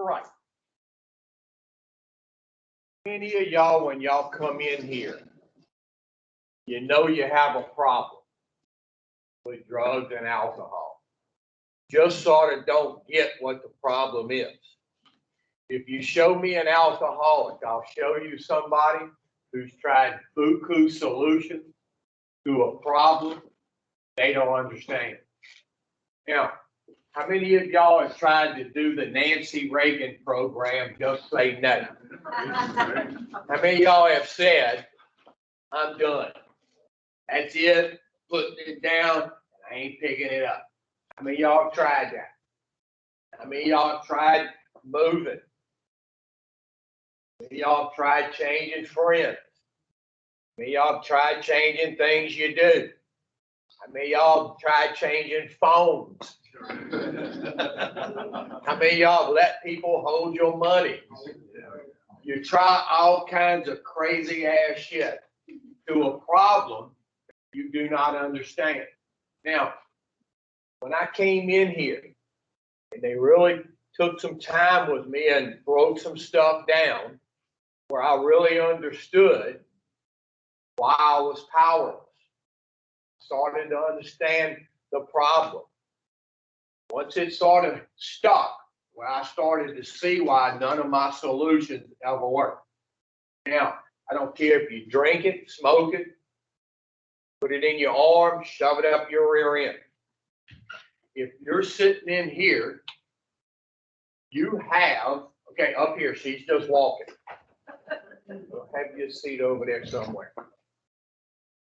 All right. Many of y'all, when y'all come in here, you know you have a problem with drugs and alcohol. Just sort of don't get what the problem is. If you show me an alcoholic, I'll show you somebody who's tried buku solutions to a problem they don't understand. Now, how many of y'all have tried to do the Nancy Reagan program, just say no? How many of y'all have said, I'm done? That's it, putting it down, I ain't picking it up. How many of y'all have tried that? How many of y'all have tried moving? How many of y'all have tried changing friends? How many of y'all have tried changing things you do? How many of y'all have tried changing phones? How many of y'all have let people hold your money? You try all kinds of crazy ass shit to a problem you do not understand. Now, when I came in here and they really took some time with me and broke some stuff down where I really understood why I was powerless, started to understand the problem. Once it sort of stuck, where I started to see why none of my solutions ever work. Now, I don't care if you drink it, smoke it, put it in your arm, shove it up your rear end. If you're sitting in here, you have, okay, up here, she's just walking. I'll have your seat over there somewhere.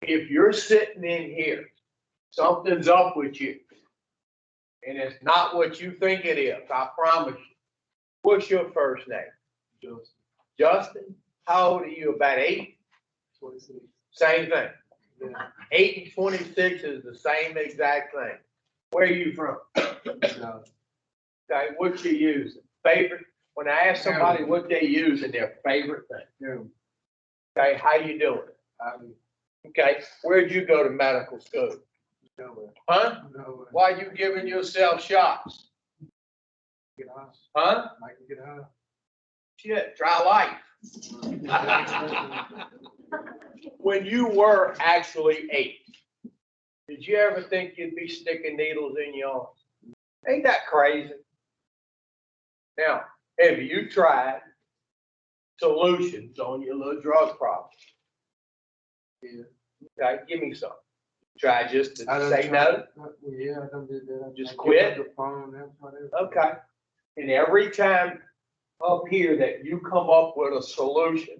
If you're sitting in here, something's up with you. And it's not what you think it is, I promise you. What's your first name? Justin. Justin? How old are you? About 8? 26. Same thing. Yeah. 8 and 26 is the same exact thing. Where are you from? Okay, what you using? Favorite? When I ask somebody what they use in their favorite thing. Okay, how you doing? Okay, where'd you go to medical school? Nowhere. Huh? Nowhere. Why are you giving yourself shots? Get high. Huh? I can get high. Shit, try life. When you were actually 8, did you ever think you'd be sticking needles in your arm? Ain't that crazy? Now, have you tried solutions on your little drug problem? Yeah. Okay, give me some. Try just to say no? Yeah, I don't do that. Just quit? Okay. And every time up here that you come up with a solution,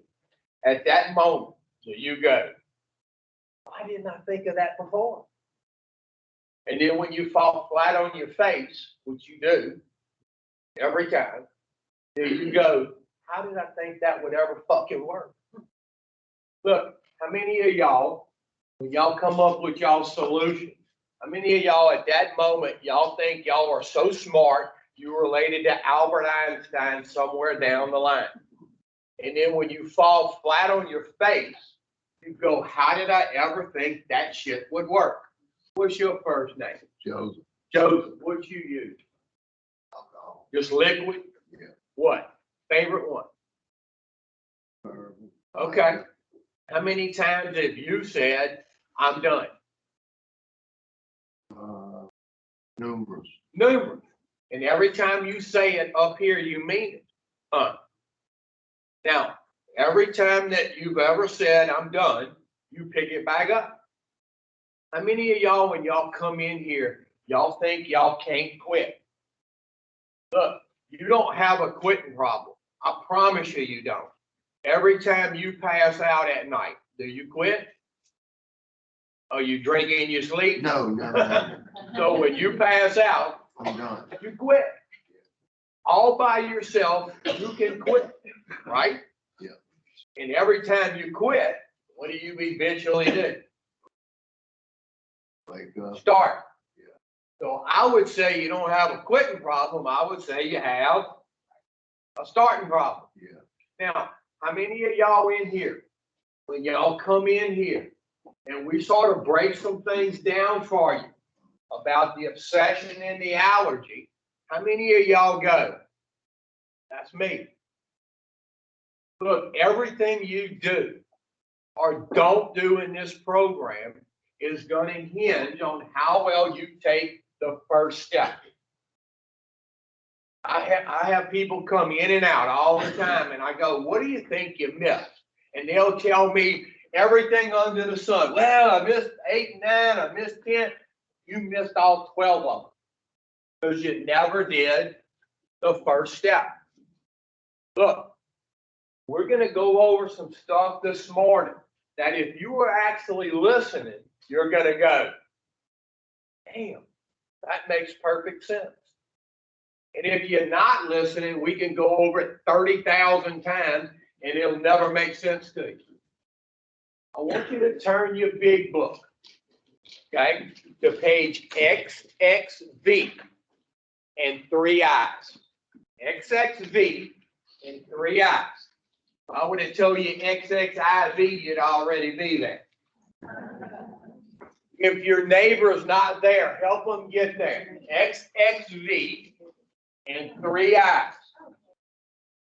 at that moment, so you go, why didn't I think of that before? And then when you fall flat on your face, which you do every time, then you go, how did I think that would ever fucking work? Look, how many of y'all, when y'all come up with y'all solution, how many of y'all at that moment, y'all think y'all are so smart, you're related to Albert Einstein somewhere down the line. And then when you fall flat on your face, you go, how did I ever think that shit would work? What's your first name? Joseph. Joseph, what you use? Alcohol. Just liquid? Yeah. What? Favorite one? Okay. How many times have you said, I'm done? Numerous. Numerous. And every time you say it up here, you mean it. Now, every time that you've ever said, I'm done, you pick it back up. How many of y'all, when y'all come in here, y'all think y'all can't quit? Look, you don't have a quitting problem. I promise you, you don't. Every time you pass out at night, do you quit? Are you drinking in your sleep? No, no. So when you pass out, I'm done. You quit. All by yourself, you can quit, right? Yeah. And every time you quit, what do you eventually do? Start. Yeah. So I would say you don't have a quitting problem. I would say you have a starting problem. Yeah. Now, how many of y'all in here, when y'all come in here and we sort of break some things down for you about the obsession and the allergy, how many of y'all go, That's me. Look, everything you do or don't do in this program is going to hinge on how well you take the first step. I have people come in and out all the time, and I go, what do you think you missed? And they'll tell me everything under the sun. Well, I missed 8 and 9, I missed 10. You missed all 12 of them because you never did the first step. Look, we're going to go over some stuff this morning that if you were actually listening, you're going to go, damn, that makes perfect sense. And if you're not listening, we can go over it 30,000 times and it'll never make sense to you. I want you to turn your big book, okay, to page XXV and 3 I's. XXV and 3 I's. If I would have told you XXIV, you'd already be there. If your neighbor is not there, help them get there. XXV and 3 I's.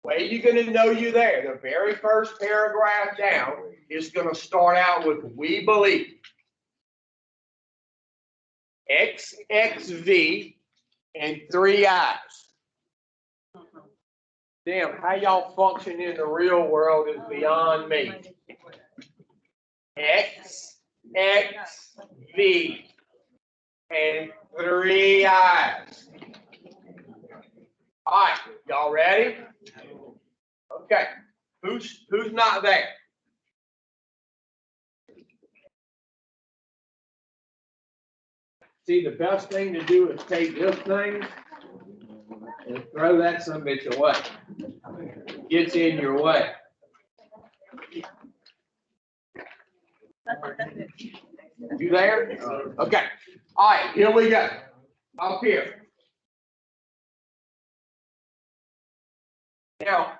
Way you're going to know you're there, the very first paragraph down is going to start out with "we believe." XXV and 3 I's. Damn, how y'all function in the real world is beyond me. XXV and 3 I's. All right, y'all ready? Okay, who's not there? See, the best thing to do is take this thing and throw that sumbitch away. Gets in your way. You there? Okay. All right, here we go. Up here. Now,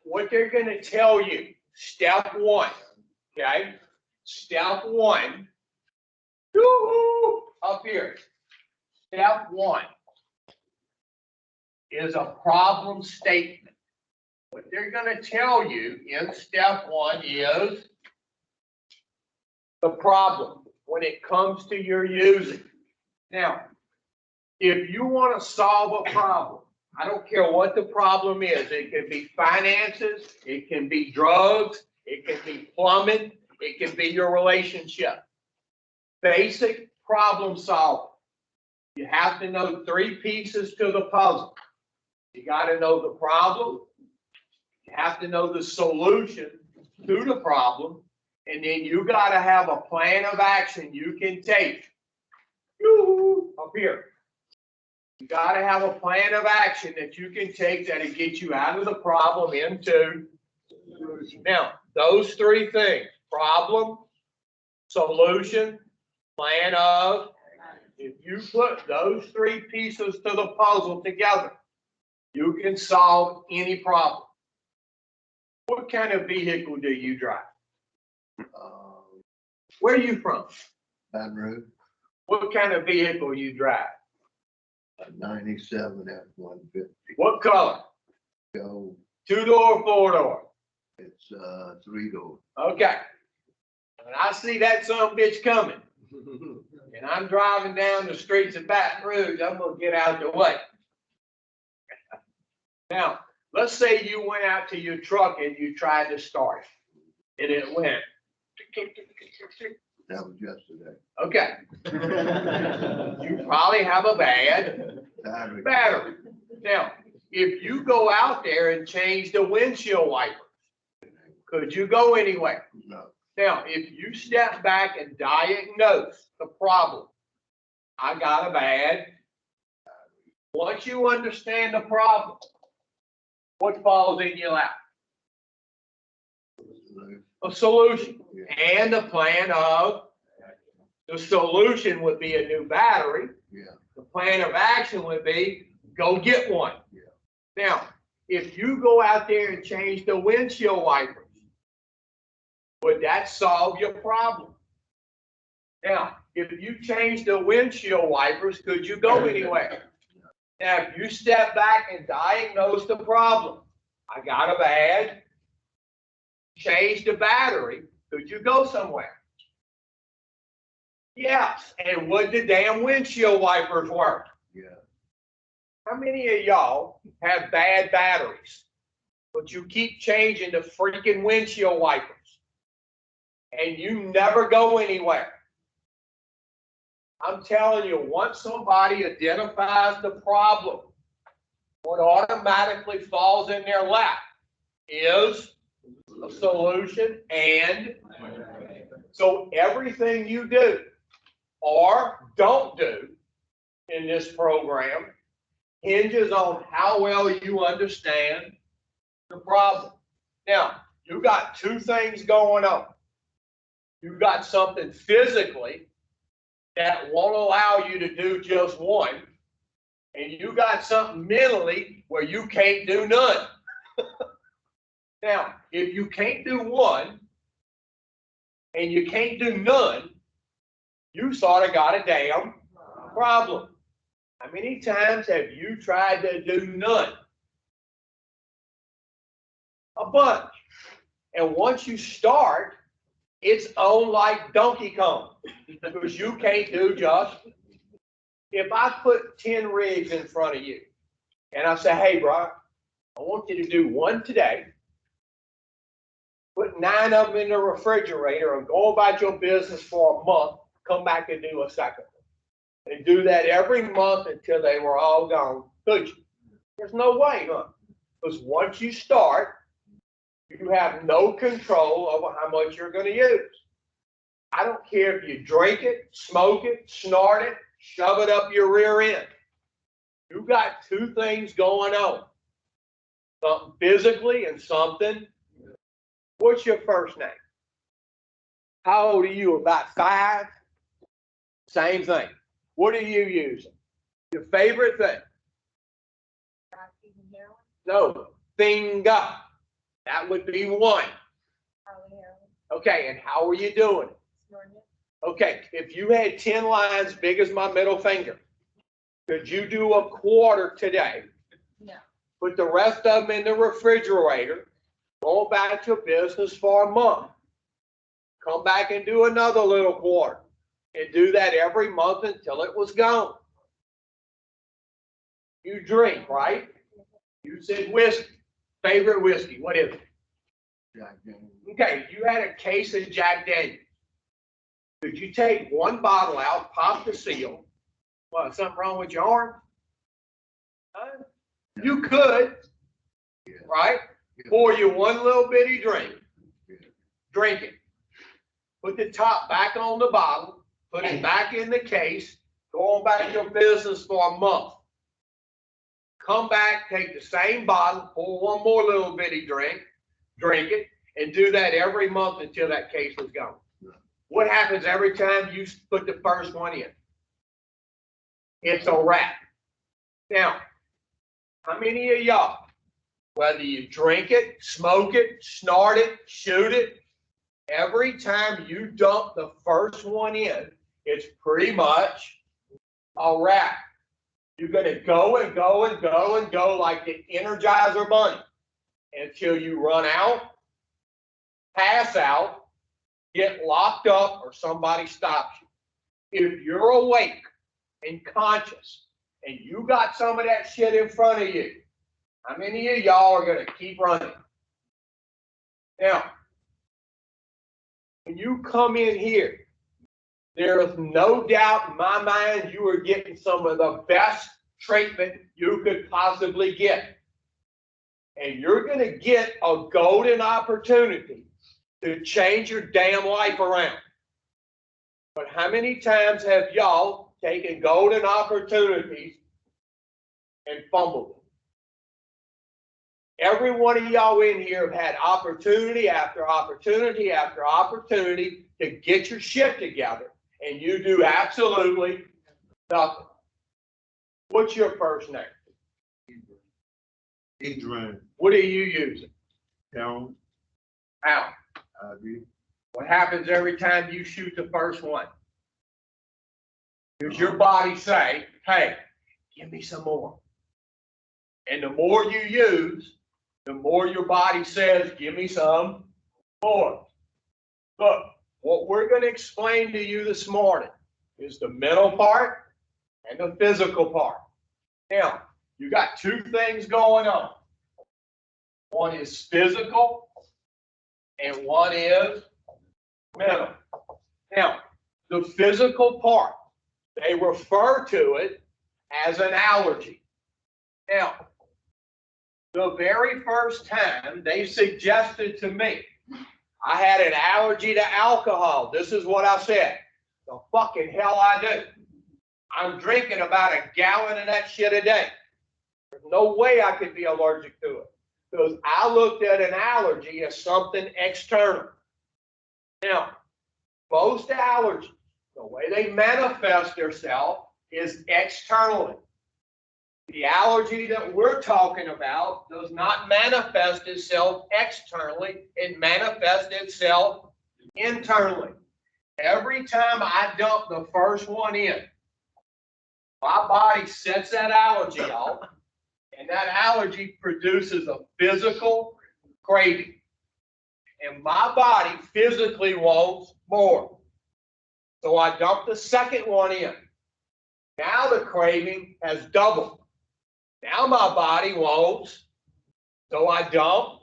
what they're going to tell you, step 1, okay? Step 1, up here. Step 1 is a problem statement. What they're going to tell you in step 1 is the problem when it comes to your using. Now, if you want to solve a problem, I don't care what the problem is. It can be finances, it can be drugs, it can be plumbing, it can be your relationship. Basic problem solving. You have to know 3 pieces to the puzzle. You got to know the problem, you have to know the solution to the problem, and then you got to have a plan of action you can take. Up here. You got to have a plan of action that you can take that'll get you out of the problem into solution. Now, those 3 things, problem, solution, plan of, if you put those 3 pieces to the puzzle together, you can solve any problem. What kind of vehicle do you drive? Where are you from? Baton Rouge. What kind of vehicle you drive? A 97 F-150. What color? Go. 2-door, 4-door? It's 3-door. Okay. When I see that bitch coming, and I'm driving down the streets of Baton Rouge, I'm gonna get out of the way. Now, let's say you went out to your truck and you tried to start it, and it went. That was yesterday. Okay. You probably have a bad battery. Now, if you go out there and change the windshield wipers, could you go anywhere? No. Now, if you step back and diagnose the problem, I got a bad. Once you understand the problem, what falls in your lap? A solution and a plan of. The solution would be a new battery. Yeah. The plan of action would be go get one. Yeah. Now, if you go out there and change the windshield wipers, would that solve your problem? Now, if you change the windshield wipers, could you go anywhere? Now, if you step back and diagnose the problem, I got a bad, change the battery. Could you go somewhere? Yes. And would the damn windshield wipers work? Yeah. How many of y'all have bad batteries, but you keep changing the freaking windshield wipers and you never go anywhere? I'm telling you, once somebody identifies the problem, what automatically falls in their lap is a solution. And so everything you do or don't do in this program hinges on how well you understand the problem. Now, you got two things going on. You got something physically that won't allow you to do just one, and you got something mentally where you can't do none. Now, if you can't do one and you can't do none, you sort of got a damn problem. How many times have you tried to do none? A bunch. And once you start, it's on like Donkey Kong, because you can't do just. If I put 10 rigs in front of you and I say, hey, bro, I want you to do one today, put 9 of them in the refrigerator and go about your business for a month, come back and do a second one. And do that every month until they were all gone, could you? There's no way, huh? Because once you start, you have no control over how much you're going to use. I don't care if you drink it, smoke it, snort it, shove it up your rear end. You got two things going on. Something physically and something. What's your first name? How old are you? About 5? Same thing. What are you using? Your favorite thing? No, finger. That would be 1. Okay, and how are you doing? Okay, if you had 10 lines big as my middle finger, could you do a quarter today? No. Put the rest of them in the refrigerator, go about your business for a month. Come back and do another little quarter. And do that every month until it was gone. You drink, right? You said whiskey. Favorite whiskey, what is it? Jack Daniels. Okay, you had a case of Jack Daniels. Could you take one bottle out, pop the seal? What, something wrong with your arm? You could, Yeah. right? Yeah. Pour you one little bitty drink. Yeah. Drink it. Put the top back on the bottle, put it back in the case, go on back to your business for a month. Come back, take the same bottle, pour one more little bitty drink, drink it, and do that every month until that case is gone. What happens every time you put the first one in? It's a wrap. Now, how many of y'all, whether you drink it, smoke it, snort it, shoot it, every time you dump the first one in, it's pretty much a wrap. You're going to go and go and go and go like the Energizer Bunny until you run out, pass out, get locked up, or somebody stops you. If you're awake and conscious and you got some of that shit in front of you, how many of y'all are going to keep running? Now, when you come in here, there is no doubt in my mind you are getting some of the best treatment you could possibly get. And you're going to get a golden opportunity to change your damn life around. But how many times have y'all taken golden opportunities and fumbled them? Every one of y'all in here have had opportunity after opportunity after opportunity to get your shit together, and you do absolutely nothing. What's your first name? Adrian. What are you using? Down. How? Ivy. What happens every time you shoot the first one? Does your body say, hey, give me some more? And the more you use, the more your body says, give me some more. Look, what we're going to explain to you this morning is the mental part and the physical part. Now, you got two things going on. One is physical and one is mental. Now, the physical part, they refer to it as an allergy. Now, the very first time they suggested to me, I had an allergy to alcohol. This is what I said. The fucking hell I do. I'm drinking about a gallon of that shit a day. There's no way I could be allergic to it. Because I looked at an allergy as something external. Now, most allergies, the way they manifest themselves is externally. The allergy that we're talking about does not manifest itself externally. It manifests itself internally. Every time I dump the first one in, my body sets that allergy off, and that allergy produces a physical craving. And my body physically wants more. So I dump the second one in. Now the craving has doubled. Now my body wants, so I dump,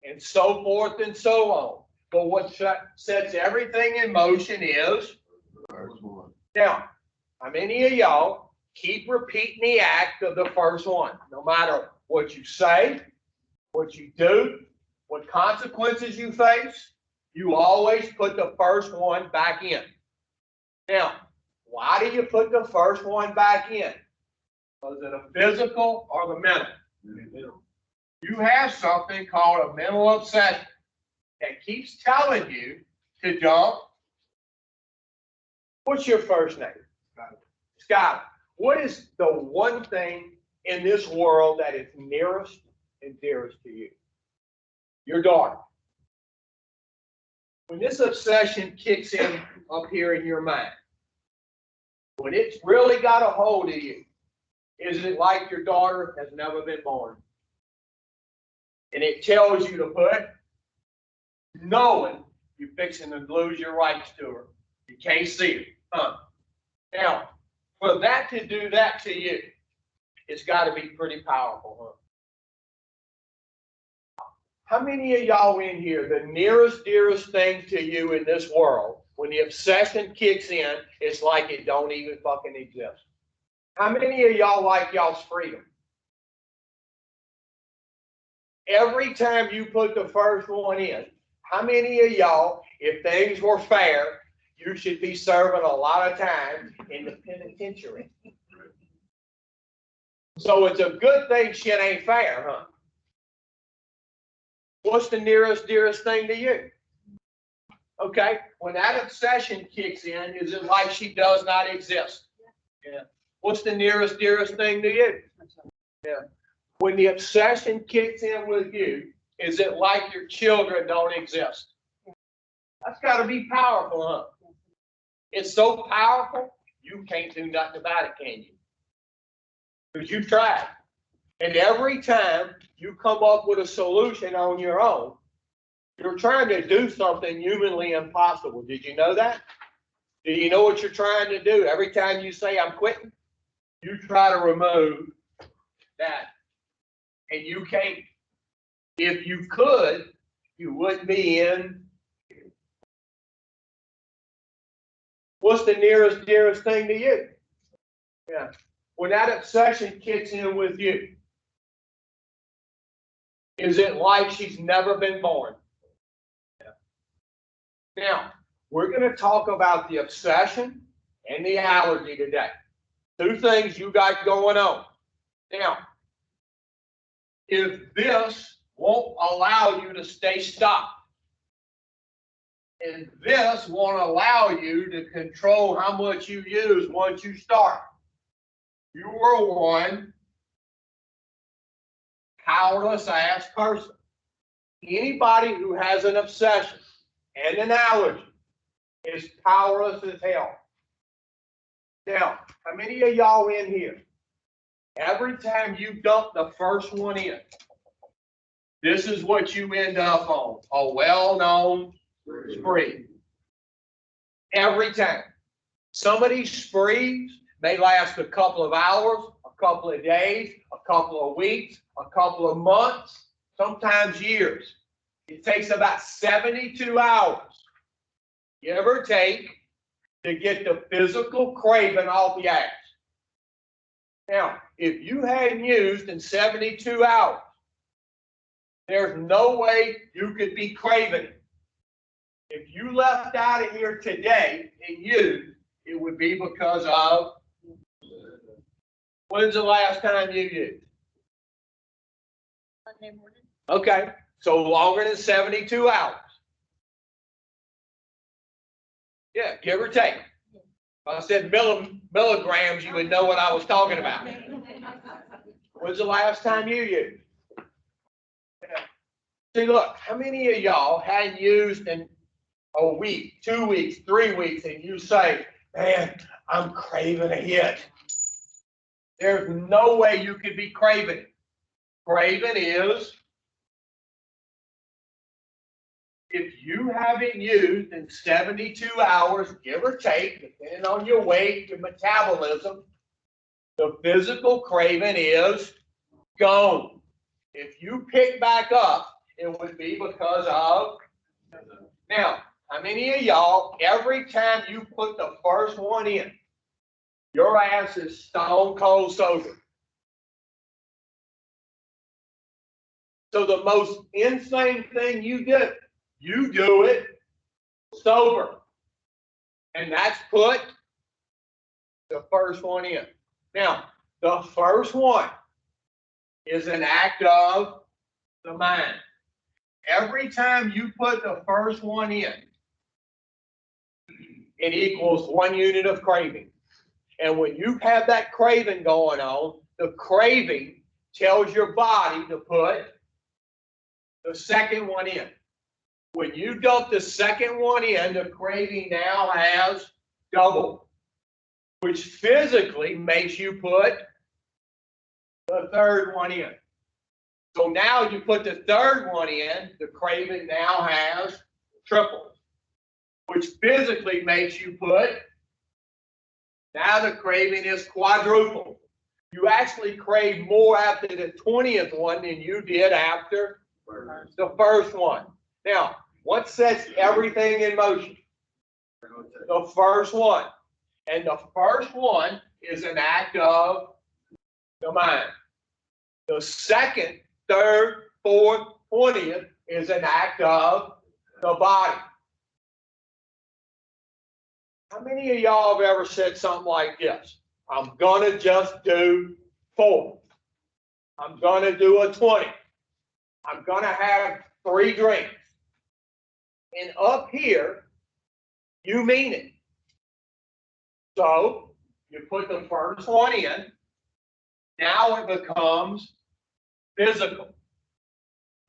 and so forth and so on. But what sets everything in motion is, First one. now, how many of y'all keep repeating the act of the first one? No matter what you say, what you do, what consequences you face, you always put the first one back in. Now, why do you put the first one back in? Was it a physical or the mental? You have something called a mental obsession that keeps telling you to dump. What's your first name? Scott. What is the one thing in this world that is nearest and dearest to you? Your daughter. When this obsession kicks in up here in your mind, when it's really got a hold of you, is it like your daughter has never been born? And it tells you to put, knowing you're fixing to lose your rights to her. You can't see it. Now, for that to do that to you, it's got to be pretty powerful, How many of y'all in here, the nearest, dearest thing to you in this world, when the obsession kicks in, it's like it don't even fucking exist? How many of y'all like y'all's freedom? Every time you put the first one in, how many of y'all, if things were fair, you should be serving a lot of time in the penitentiary? So it's a good thing shit ain't fair, huh? What's the nearest, dearest thing to you? Okay, when that obsession kicks in, is it like she does not exist? Yeah. What's the nearest, dearest thing to you? Yeah. When the obsession kicks in with you, is it like your children don't exist? That's got to be powerful, huh? It's so powerful, you can't do nothing about it, can you? Because you've tried. And every time you come up with a solution on your own, you're trying to do something humanly impossible. Did you know that? Do you know what you're trying to do? Every time you say, I'm quitting, you try to remove that. And you can't. If you could, you wouldn't be in. What's the nearest, dearest thing to you? Yeah. When that obsession kicks in with you, is it like she's never been born? Yeah. Now, we're going to talk about the obsession and the allergy today. Two things you got going on. Now, if this won't allow you to stay stopped, and this won't allow you to control how much you use once you start, you are one powerless ass person. Anybody who has an obsession and an allergy is powerless as hell. Now, how many of y'all in here, every time you dump the first one in, this is what you end up on, a well-known spree. Every time. Some of these sprees may last a couple of hours, a couple of days, a couple of weeks, a couple of months, sometimes years. It takes about 72 hours, give or take, to get the physical craving off the ass. Now, if you hadn't used in 72 hours, there's no way you could be craving it. If you left out of here today and used, it would be because of, when's the last time you used? Monday morning. Okay, so longer than 72 hours. Yeah, give or take. If I said milligrams, you would know what I was talking about. When's the last time you used? See, look, how many of y'all hadn't used in a week, 2 weeks, 3 weeks, and you say, man, I'm craving a hit? There's no way you could be craving it. Craving is if you haven't used in 72 hours, give or take, depending on your weight, your metabolism, the physical craving is gone. If you pick back up, it would be because of, now, how many of y'all, every time you put the first one in, your ass is stone cold sober? So the most insane thing you do it sober. And that's put the first one in. Now, the first one is an act of the mind. Every time you put the first one in, it equals 1 unit of craving. And when you have that craving going on, the craving tells your body to put the second one in. When you dump the second one in, the craving now has doubled, which physically makes you put the third one in. So now you put the third one in, the craving now has tripled, which physically makes you put, now the craving is quadrupled. You actually crave more after the 20th one than you did after the first one. Now, what sets everything in motion? The first one. And the first one is an act of the mind. The second, third, fourth, 20th is an act of the body. How many of y'all have ever said something like this? I'm gonna just do 4. I'm gonna do a 20. I'm gonna have 3 drinks. And up here, you mean it. So you put the first one in. Now it becomes physical.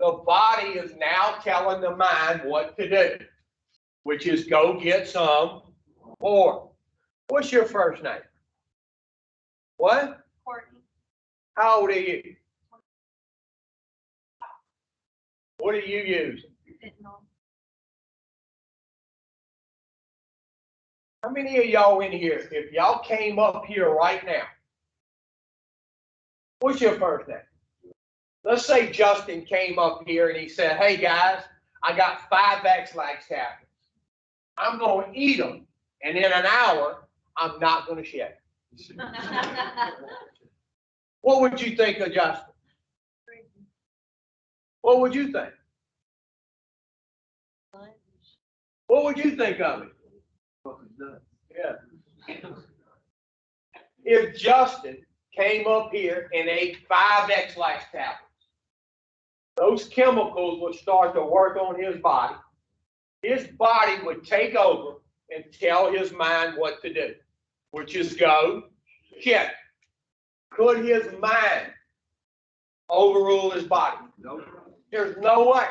The body is now telling the mind what to do, which is go get some more. What's your first name? What? Courtney. How old are you? What are you using? Fentanyl. How many of y'all in here, if y'all came up here right now, what's your first name? Let's say Justin came up here and he said, hey guys, I got 5 X-Lax tablets. I'm going to eat them, and in an hour, I'm not going to shed. What would you think of Justin? What would you think? What would you think of it? Yeah. If Justin came up here and ate 5 X-Lax tablets, those chemicals would start to work on his body. His body would take over and tell his mind what to do, which is go check. Could his mind overrule his body? No. There's no way.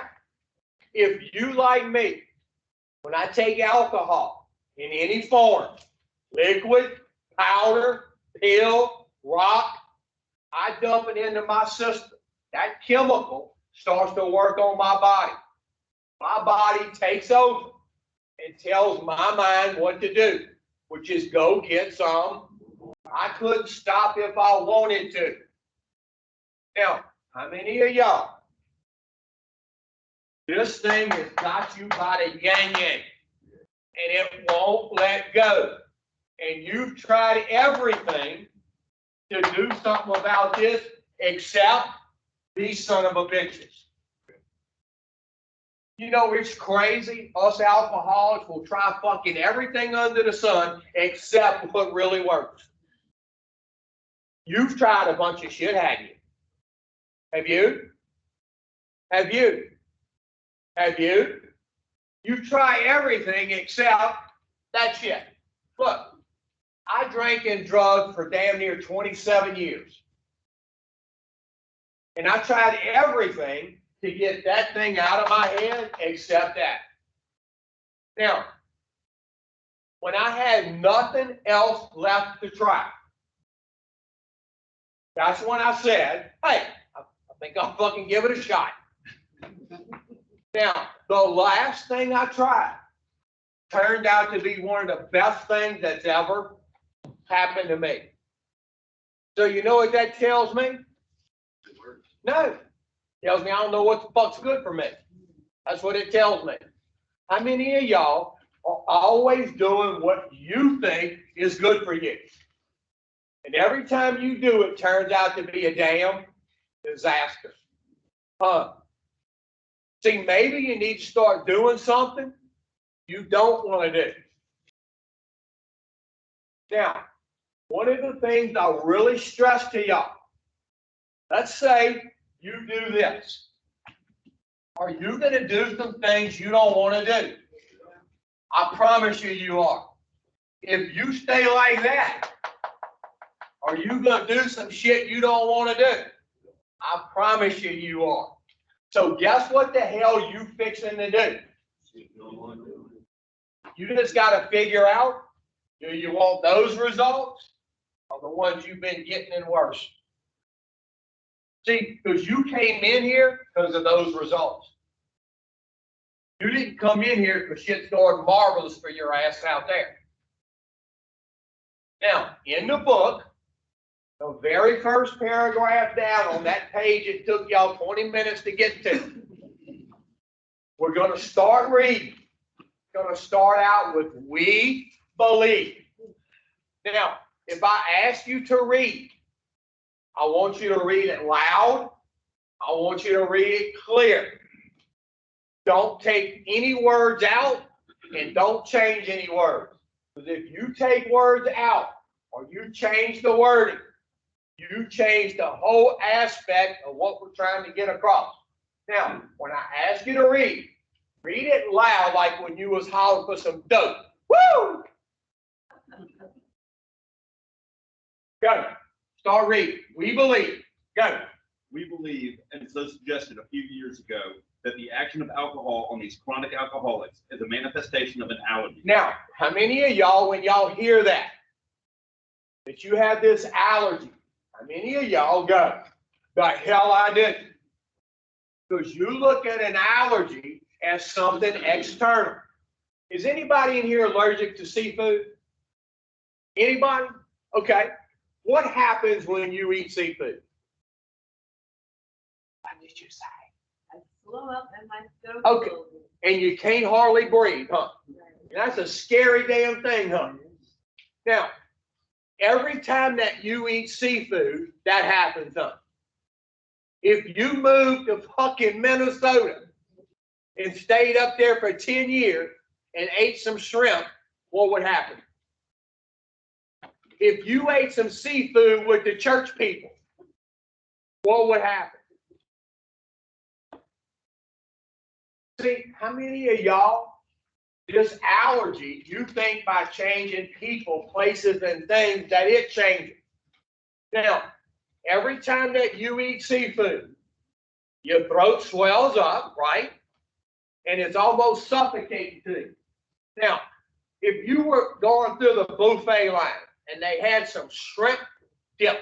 If you, like me, when I take alcohol in any form, liquid, powder, pill, rock, I dump it into my system. That chemical starts to work on my body. My body takes over and tells my mind what to do, which is go get some. I couldn't stop if I wanted to. Now, how many of y'all, this thing has got you by the yang-yang, and it won't let go. And you've tried everything to do something about this except these son of a bitches. You know, it's crazy. Us alcoholics will try fucking everything under the sun except what really works. You've tried a bunch of shit, haven't you? Have you? Have you? Have you? You try everything except that shit. Look, I drank and drugged for damn near 27 years. And I tried everything to get that thing out of my head except that. Now, when I had nothing else left to try, that's when I said, hey, I think I'll fucking give it a shot. Now, the last thing I tried turned out to be one of the best things that's ever happened to me. So you know what that tells me? No. It tells me I don't know what the fuck's good for me. That's what it tells me. How many of y'all are always doing what you think is good for you? And every time you do it, turns out to be a damn disaster. See, maybe you need to start doing something you don't want to do. Now, one of the things I really stress to y'all, let's say you do this. Are you going to do some things you don't want to do? I promise you are. If you stay like that, are you going to do some shit you don't want to do? I promise you are. So guess what the hell you fixing to do? You just got to figure out, do you want those results or the ones you've been getting and worse? See, because you came in here because of those results. You didn't come in here because shit's going marvelous for your ass out there. Now, in the book, the very first paragraph down on that page, it took y'all 20 minutes to get to. We're going to start reading. We're going to start out with we believe. Now, if I ask you to read, I want you to read it loud. I want you to read it clear. Don't take any words out and don't change any words. Because if you take words out or you change the wording, you change the whole aspect of what we're trying to get across. Now, when I ask you to read it loud like when you was hollering for some dope. Woo! Go. Start reading. We believe. Go. We believe, and so suggested a few years ago, that the action of alcohol on these chronic alcoholics is a manifestation of an allergy. Now, how many of y'all, when y'all hear that you have this allergy, how many of y'all go, the hell I didn't? Because you look at an allergy as something external. Is anybody in here allergic to seafood? Anybody? Okay. What happens when you eat seafood? What did you say? I slow up and my throat. Okay. And you can't hardly breathe, huh? That's a scary damn thing, huh? Now, every time that you eat seafood, that happens, huh? If you moved to fucking Minnesota and stayed up there for 10 years and ate some shrimp, what would happen? If you ate some seafood with the church people, what would happen? See, how many of y'all, this allergy, you think by changing people, places, and things that it changes? Now, every time that you eat seafood, your throat swells up, right? And it's almost suffocating to you. Now, if you were going through the buffet line and they had some shrimp dip,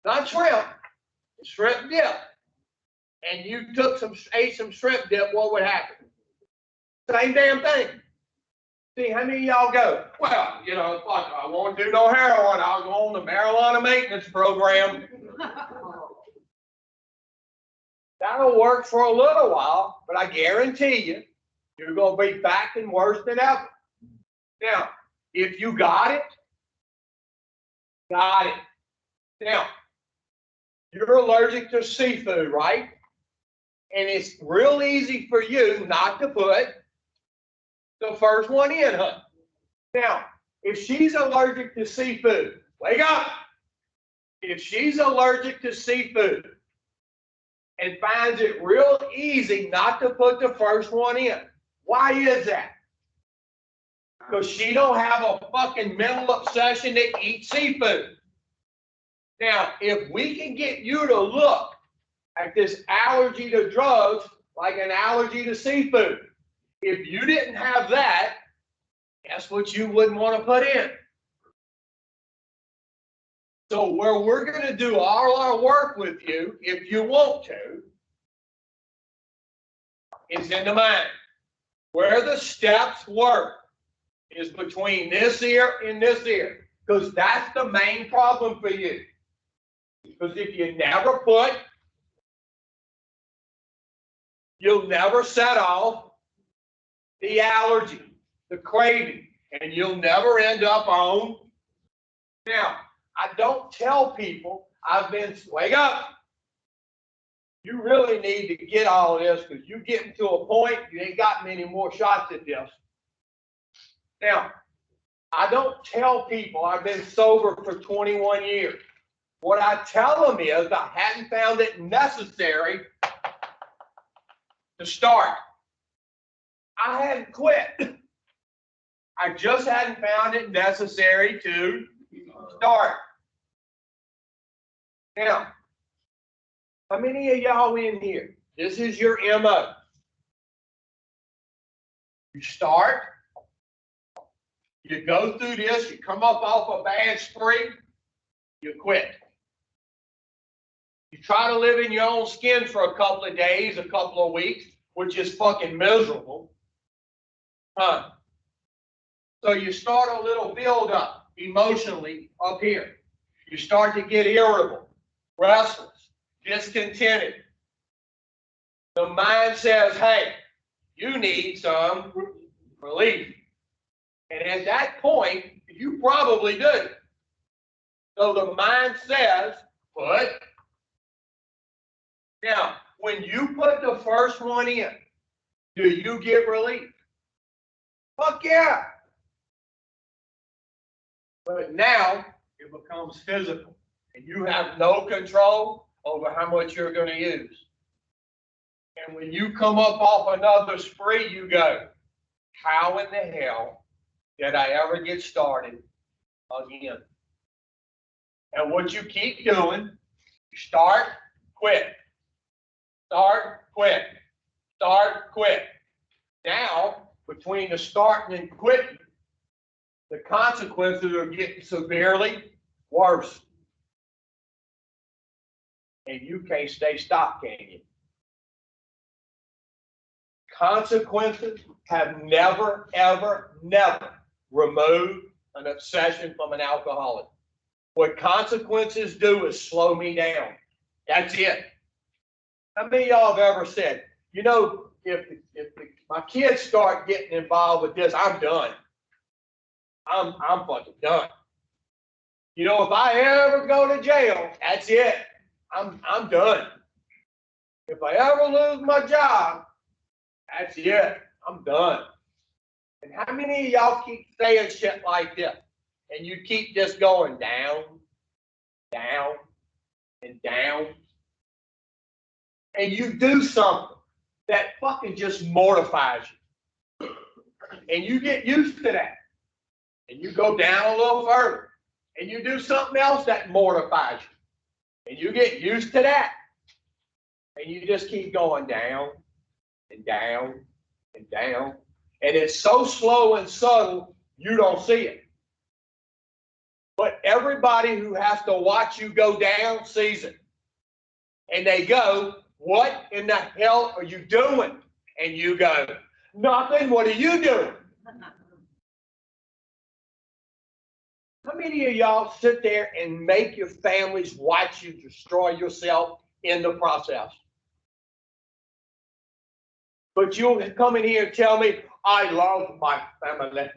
not shrimp, shrimp dip, and you ate some shrimp dip, what would happen? Same damn thing. See, how many of y'all go, well, you know, fuck, I won't do no heroin, I'll go on the marijuana maintenance program. That'll work for a little while, but I guarantee you, you're gonna be back and worse than ever. Now, if you got it. Now, you're allergic to seafood, right? And it's real easy for you not to put the first one in, huh? Now, if she's allergic to seafood, wake up. If she's allergic to seafood and finds it real easy not to put the first one in, why is that? Because she don't have a fucking mental obsession to eat seafood. Now, if we can get you to look at this allergy to drugs like an allergy to seafood, if you didn't have that, guess what you wouldn't want to put in? So where we're going to do all our work with you, if you want to, is in the mind. Where the steps work is between this ear and this ear, because that's the main problem for you. Because if you never put, you'll never set off the allergy, the craving, and you'll never end up on. Now, I don't tell people wake up. You really need to get all of this because you're getting to a point, you ain't got many more shots at this. Now, I don't tell people I've been sober for 21 years. What I tell them is I hadn't found it necessary to start. I hadn't quit. I just hadn't found it necessary to start. Now, how many of y'all in here? This is your MO. You start, you go through this, you come up off a bad spree, you quit. You try to live in your own skin for a couple of days, a couple of weeks, which is fucking miserable. Huh? So you start a little build up emotionally up here. You start to get irritable, restless, discontented. The mind says, hey, you need some relief. And at that point, you probably do. So the mind says, put. Now, when you put the first one in, do you get relief? Fuck yeah. But now it becomes physical, and you have no control over how much you're going to use. And when you come up off another spree, you go, how in the hell did I ever get started again? And what you keep doing, you start, quit. Start, quit. Start, quit. Now, between the starting and quitting, the consequences are getting severely worse. And you can't stay stopped, can you? Consequences have never, ever, never removed an obsession from an alcoholic. What consequences do is slow me down. That's it. How many of y'all have ever said, you know, if my kids start getting involved with this, I'm done. I'm fucking done. You know, if I ever go to jail, that's it. I'm done. If I ever lose my job, that's it. I'm done. And how many of y'all keep saying shit like this? And you keep just going down, down, and down. And you do something that fucking just mortifies you. And you get used to that. And you go down a little further. And you do something else that mortifies you. And you get used to that. And you just keep going down and down and down. And it's so slow and subtle, you don't see it. But everybody who has to watch you go down sees it. And they go, what in the hell are you doing? And you go, nothing, what are you doing? How many of y'all sit there and make your families watch you destroy yourself in the process? But you'll come in here and tell me, I love my family.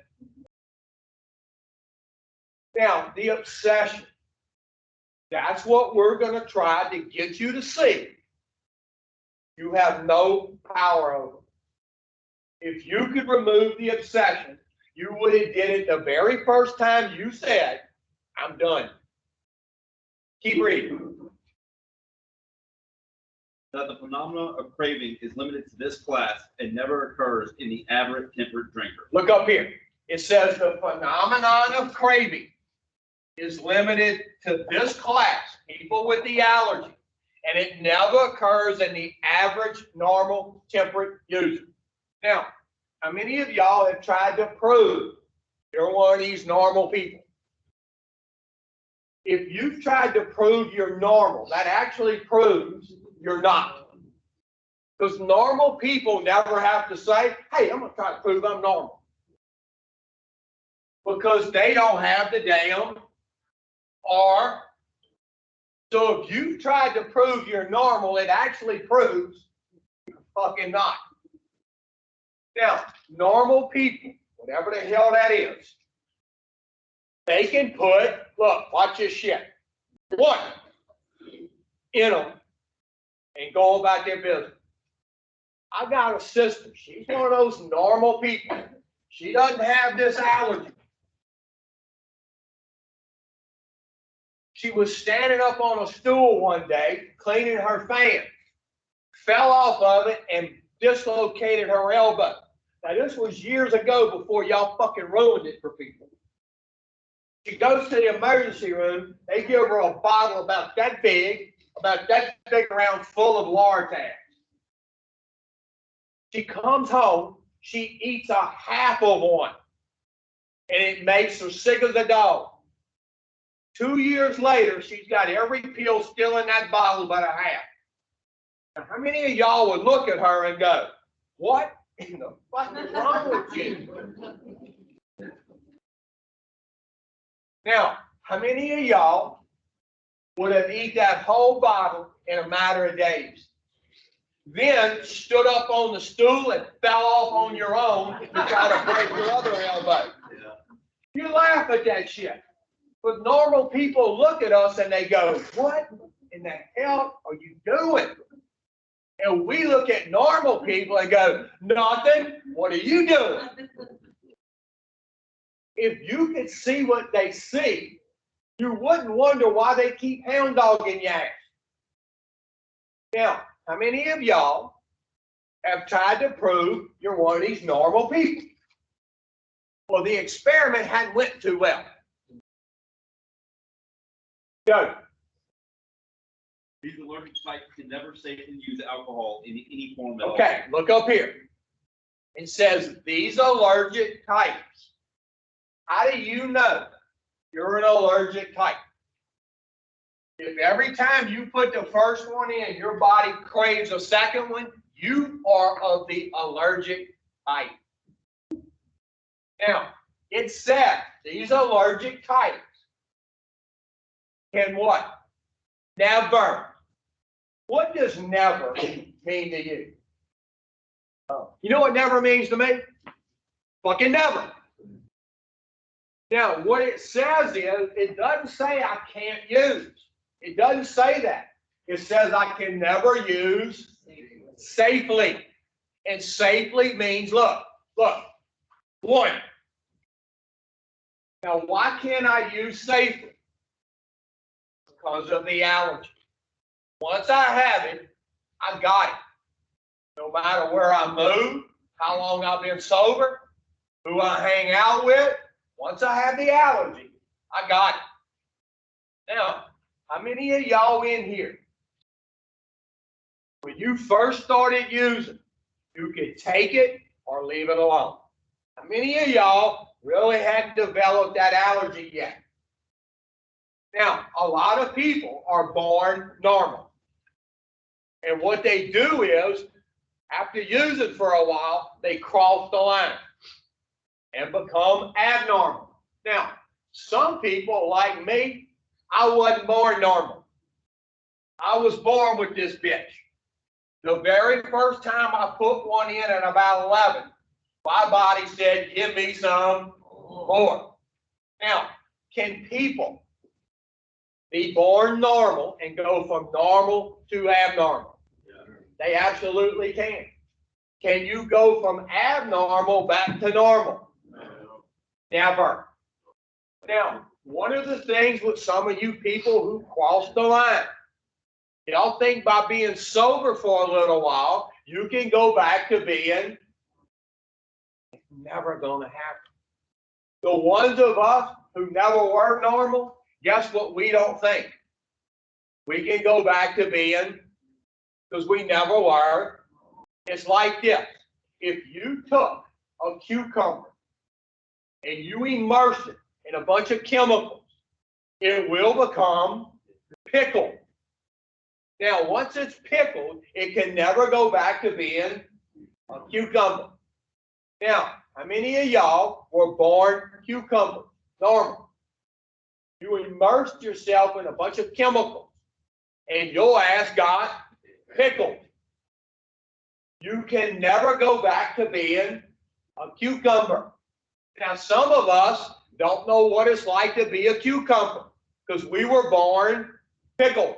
Now, the obsession, that's what we're going to try to get you to see. You have no power over it. If you could remove the obsession, you would have did it the very first time you said, I'm done. Keep reading. That the phenomenon of craving is limited to this class and never occurs in the average temperate drinker. Look up here. It says the phenomenon of craving is limited to this class, people with the allergy, and it never occurs in the average normal temperate user. Now, how many of y'all have tried to prove you're one of these normal people? If you've tried to prove you're normal, that actually proves you're not. Because normal people never have to say, hey, I'm going to try to prove I'm normal. Because they don't have the damn R. So if you've tried to prove you're normal, it actually proves you're fucking not. Now, normal people, whatever the hell that is, they can put, look, watch this shit. One, in them and go about their business. I got a sister. She's one of those normal people. She doesn't have this allergy. She was standing up on a stool one day, cleaning her fan, fell off of it and dislocated her elbow. Now, this was years ago before y'all fucking ruined it for people. She goes to the emergency room. They give her a bottle about that big around full of Lortab. She comes home. She eats a half of one, and it makes her sick as a dog. 2 years later, she's got every pill still in that bottle but a half. Now, how many of y'all would look at her and go, what in the fuck is wrong with you? Now, how many of y'all would have eaten that whole bottle in a matter of days? Then stood up on the stool and fell off on your own to try to break your other elbow. You laugh at that shit. But normal people look at us and they go, what in the hell are you doing? And we look at normal people and go, nothing, what are you doing? If you could see what they see, you wouldn't wonder why they keep hound dogging your ass. Now, how many of y'all have tried to prove you're one of these normal people? Well, the experiment hadn't went too well. Go. These allergic types can never safely use alcohol in any form at all. Okay, look up here. It says these allergic types. How do you know you're an allergic type? If every time you put the first one in, your body craves a second one, you are of the allergic type. Now, it said these allergic types can what? Never. What does never mean to you? You know what never means to me? Fucking never. Now, what it says is, it doesn't say I can't use. It doesn't say that. It says I can never use safely. And safely means, look, one. Now, why can't I use safely? Because of the allergy. Once I have it, I got it. No matter where I move, how long I've been sober, who I hang out with, once I have the allergy, I got it. Now, how many of y'all in here, when you first started using, you could take it or leave it alone? How many of y'all really hadn't developed that allergy yet? Now, a lot of people are born normal. And what they do is, after using for a while, they cross the line and become abnormal. Now, some people like me, I wasn't born normal. I was born with this bitch. The very first time I put one in at about 11, my body said, give me some more. Now, can people be born normal and go from normal to abnormal? They absolutely can. Can you go from abnormal back to normal? Never. Now, one of the things with some of you people who cross the line, y'all think by being sober for a little while, you can go back to being, it's never going to happen. The ones of us who never were normal, guess what we don't think? We can go back to being, because we never were. It's like this. If you took a cucumber and you immerse it in a bunch of chemicals, it will become pickled. Now, once it's pickled, it can never go back to being a cucumber. Now, how many of y'all were born cucumbers, normal? You immersed yourself in a bunch of chemicals, and your ass got pickled. You can never go back to being a cucumber. Now, some of us don't know what it's like to be a cucumber because we were born pickled.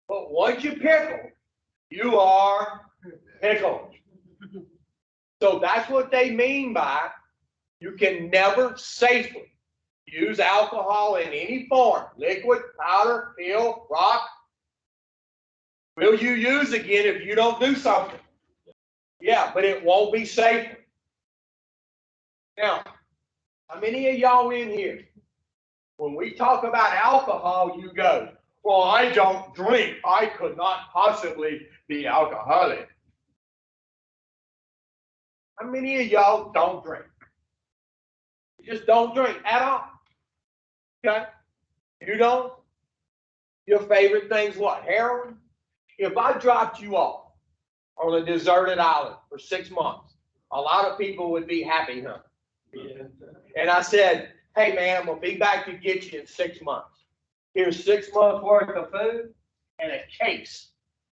But once you pickle, you are pickled. So that's what they mean by you can never safely use alcohol in any form, liquid, powder, pill, rock. Will you use again if you don't do something? Yeah, but it won't be safe. Now, how many of y'all in here, when we talk about alcohol, you go, well, I don't drink. I could not possibly be alcoholic. How many of y'all don't drink? You just don't drink at all. Okay? You don't? Your favorite thing's what? Heroin? If I dropped you off on a deserted island for 6 months, a lot of people would be happy, huh? Yeah. And I said, hey man, we'll be back to get you in 6 months. Here's 6 months worth of food and a case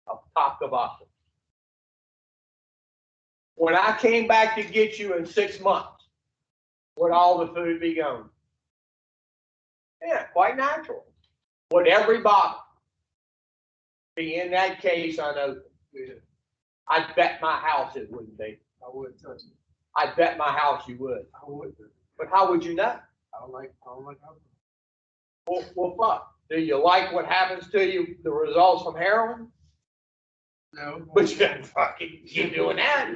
of top tobacco. When I came back to get you in 6 months, would all the food be gone? Yeah, quite natural. Would every bottle be in that case unopened? Yeah. I bet my house it wouldn't be. I wouldn't touch it. I bet my house you would. I would. But how would you know? I don't like alcohol. Well, fuck. Do you like what happens to you, the results from heroin? No. But you gotta fucking keep doing that.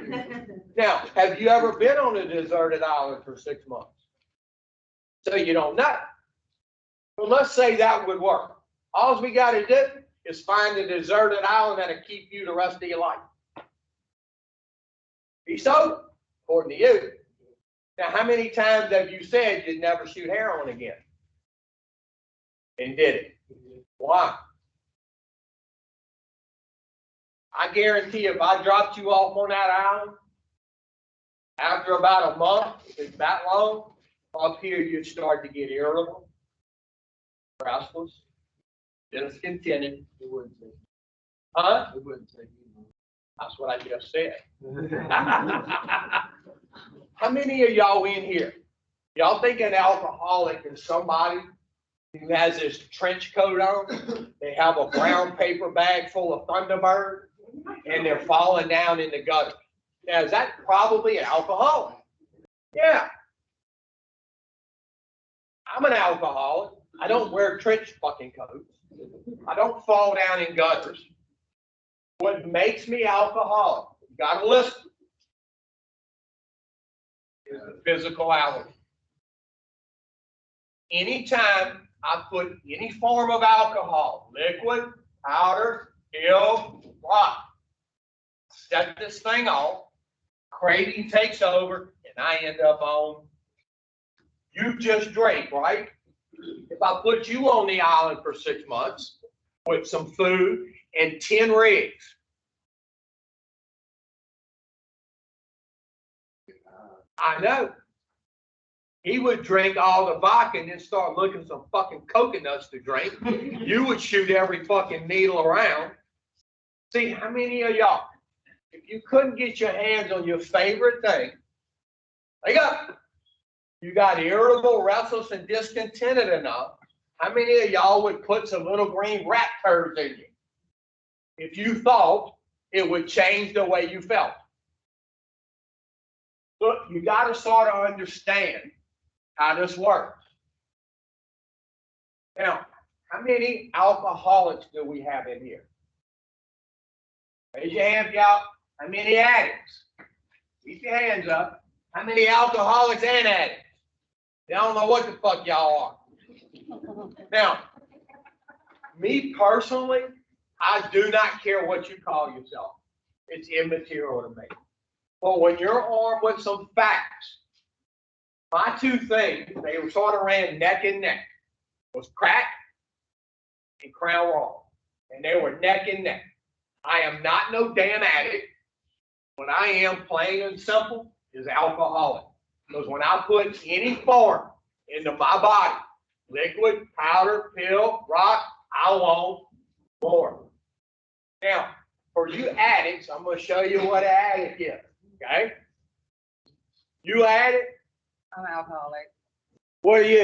Now, have you ever been on a deserted island for 6 months? So you don't know. But let's say that would work. All we gotta do is find a deserted island that'll keep you the rest of your life. Be sober, according to you. Now, how many times have you said you'd never shoot heroin again? And did it? Why? I guarantee if I dropped you off on that island, after about a month, if it's that long, up here you'd start to get irritable, restless, discontented. It wouldn't take. Huh? It wouldn't take you. That's what I just said. How many of y'all in here? Y'all think an alcoholic is somebody who has this trench coat on? They have a brown paper bag full of Thunderbird and they're falling down in the gutter. Now, is that probably an alcoholic? Yeah. I'm an alcoholic. I don't wear trench fucking coats. I don't fall down in gutters. What makes me alcoholic, you gotta listen, is the physicality. Anytime I put any form of alcohol, liquid, powder, pill, rock, set this thing off, craving takes over, and I end up on, you just drank, right? If I put you on the island for 6 months with some food and 10 rigs. I know. He would drink all the vodka and then start looking some fucking coconuts to drink. You would shoot every fucking needle around. See, how many of y'all, if you couldn't get your hands on your favorite thing, wake up. You got irritable, restless, and discontented enough. How many of y'all would put some little green rat turds in you if you thought it would change the way you felt? Look, you got to sort of understand how this works. Now, how many alcoholics do we have in here? Raise your hand if y'all. How many addicts? Keep your hands up. How many alcoholics and addicts? Y'all don't know what the fuck y'all are. Now, me personally, I do not care what you call yourself. It's immaterial to me. But when you're armed with some facts, my two things, they were sort of ran neck and neck, was crack and Crown Royal. And they were neck and neck. I am not no damn addict. What I am, plain and simple, is alcoholic. Because when I put any form into my body, liquid, powder, pill, rock, I want more. Now, for you addicts, I'm going to show you what an addict is. Okay? You addict? I'm alcoholic. What are you?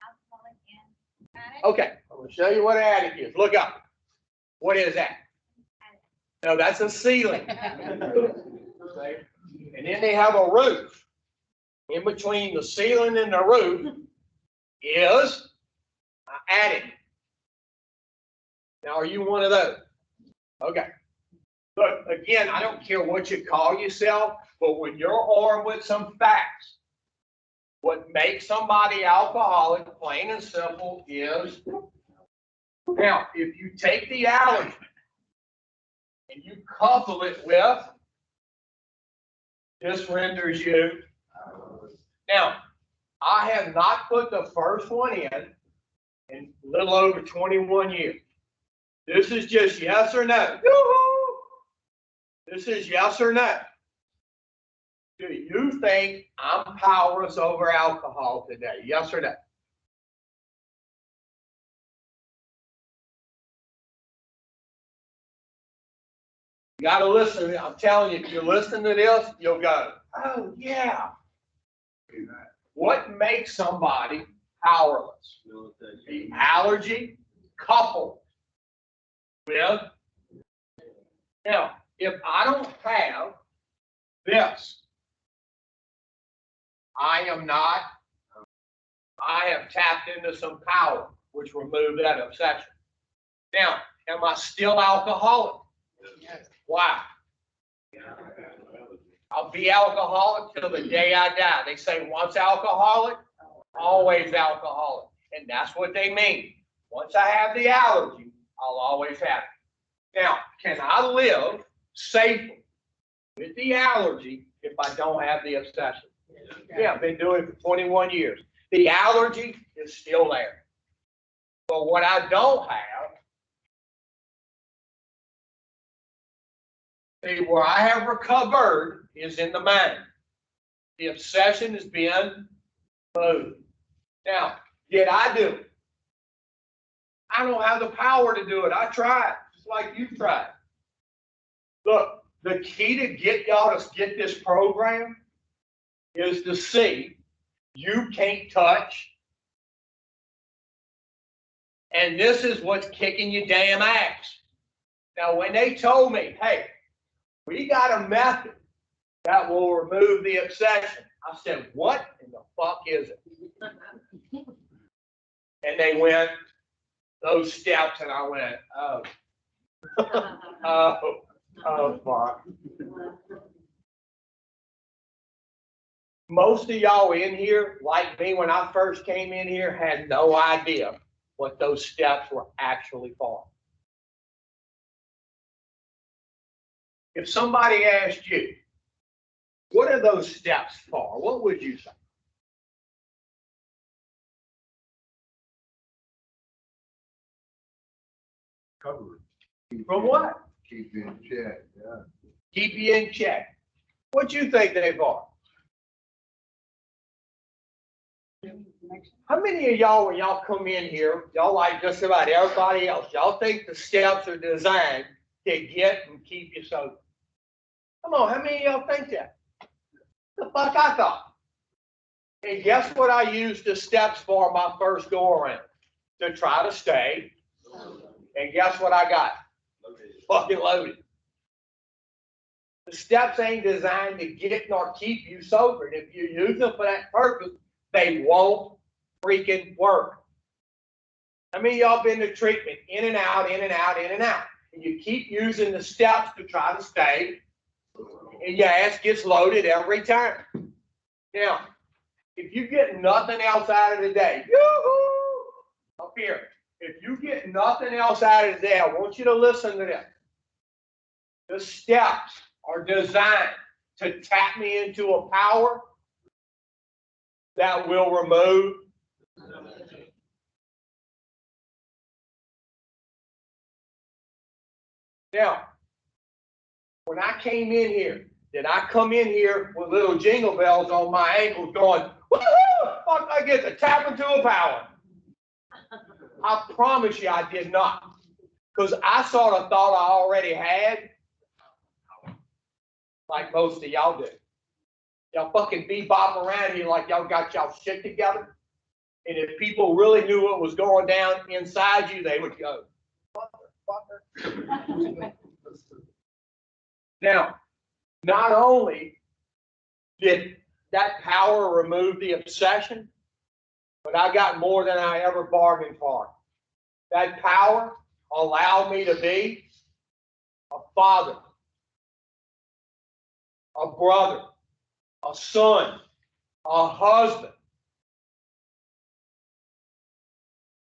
Alcoholic and addict. Okay, I'm going to show you what an addict is. Look up. What is that? No, that's a ceiling. And then they have a roof. In between the ceiling and the roof is an attic. Now, are you one of those? Okay. But again, I don't care what you call yourself, but when you're armed with some facts, what makes somebody alcoholic, plain and simple, is now, if you take the allergy and you couple it with, this renders you. Now, I have not put the first one in a little over 21 years. This is just yes or no. Yoo-hoo! This is yes or no. Do you think I'm powerless over alcohol today? Yes or no? You got to listen. I'm telling you, if you listen to this, you'll go, oh, yeah. What makes somebody powerless? The allergy coupled with. Now, if I don't have this, I have tapped into some power, which removed that obsession. Now, am I still alcoholic? Yes. Why? I'll be alcoholic till the day I die. They say once alcoholic, always alcoholic. And that's what they mean. Once I have the allergy, I'll always have it. Now, can I live safely with the allergy if I don't have the obsession? Yeah, I've been doing it for 21 years. The allergy is still there. But what I don't have, see, where I have recovered is in the mind. The obsession is being moved. Now, did I do it? I don't have the power to do it. I tried, just like you tried. Look, the key to get y'all to get this program is to see you can't touch. And this is what's kicking your damn ass. Now, when they told me, hey, we got a method that will remove the obsession, I said, what in the fuck is it? And they went, those steps, and I went, oh. Oh, fuck. Most of y'all in here, like me when I first came in here, had no idea what those steps were actually for. If somebody asked you, what are those steps for? What would you say? Cover. From what? Keep you in check, yeah. Keep you in check. What you think they are? How many of y'all, when y'all come in here, y'all like just about everybody else, y'all think the steps are designed to get and keep you sober? Come on, how many of y'all think that? The fuck I thought. And guess what I used the steps for my first go around? To try to stay. And guess what I got? Fucking loaded. The steps ain't designed to get nor keep you sober. And if you use them for that purpose, they won't freaking work. How many of y'all been to treatment? In and out, in and out, in and out. And you keep using the steps to try to stay, and your ass gets loaded every time. Now, if you get nothing else out of the day, yoo-hoo, up here. If you get nothing else out of the day, I want you to listen to this. The steps are designed to tap me into a power that will remove. Now, when I came in here, did I come in here with little jingle bells on my ankles going, woohoo, fuck, I get to tap into a power? I promise you I did not. Because I sort of thought I already had, like most of y'all do. Y'all fucking bebop around here like y'all got y'all shit together. And if people really knew what was going down inside you, they would go, motherfucker. Now, not only did that power remove the obsession, but I got more than I ever bargained for. That power allowed me to be a father, a brother, a son, a husband.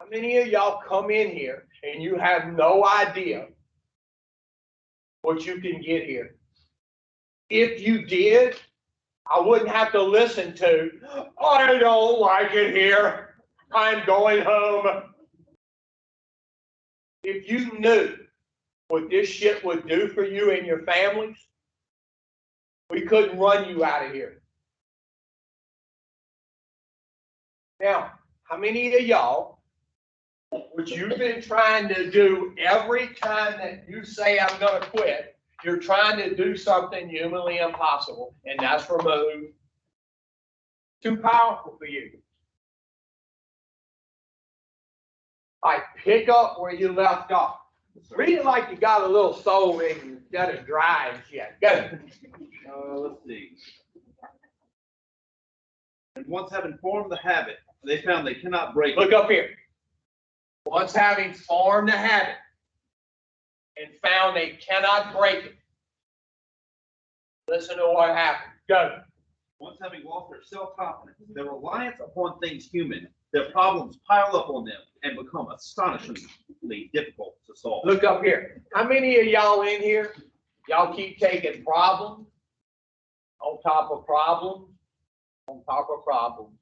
How many of y'all come in here and you have no idea what you can get here? If you did, I wouldn't have to listen to, I don't like it here, I'm going home. If you knew what this shit would do for you and your families, we couldn't run you out of here. Now, how many of y'all, what you've been trying to do every time that you say I'm going to quit, you're trying to do something humanly impossible, and that's remove. Too powerful for you. All right, pick up where you left off. Read it like you got a little soul in you instead of dry and shit. Go. Let's see. And once having formed the habit, they found they cannot break it. Look up here. Once having formed a habit and found they cannot break it, listen to what happened. Go. Once having lost their self-confidence, their reliance upon things human, their problems pile up on them and become astonishingly difficult to solve. Look up here. How many of y'all in here, y'all keep taking problems on top of problems on top of problems?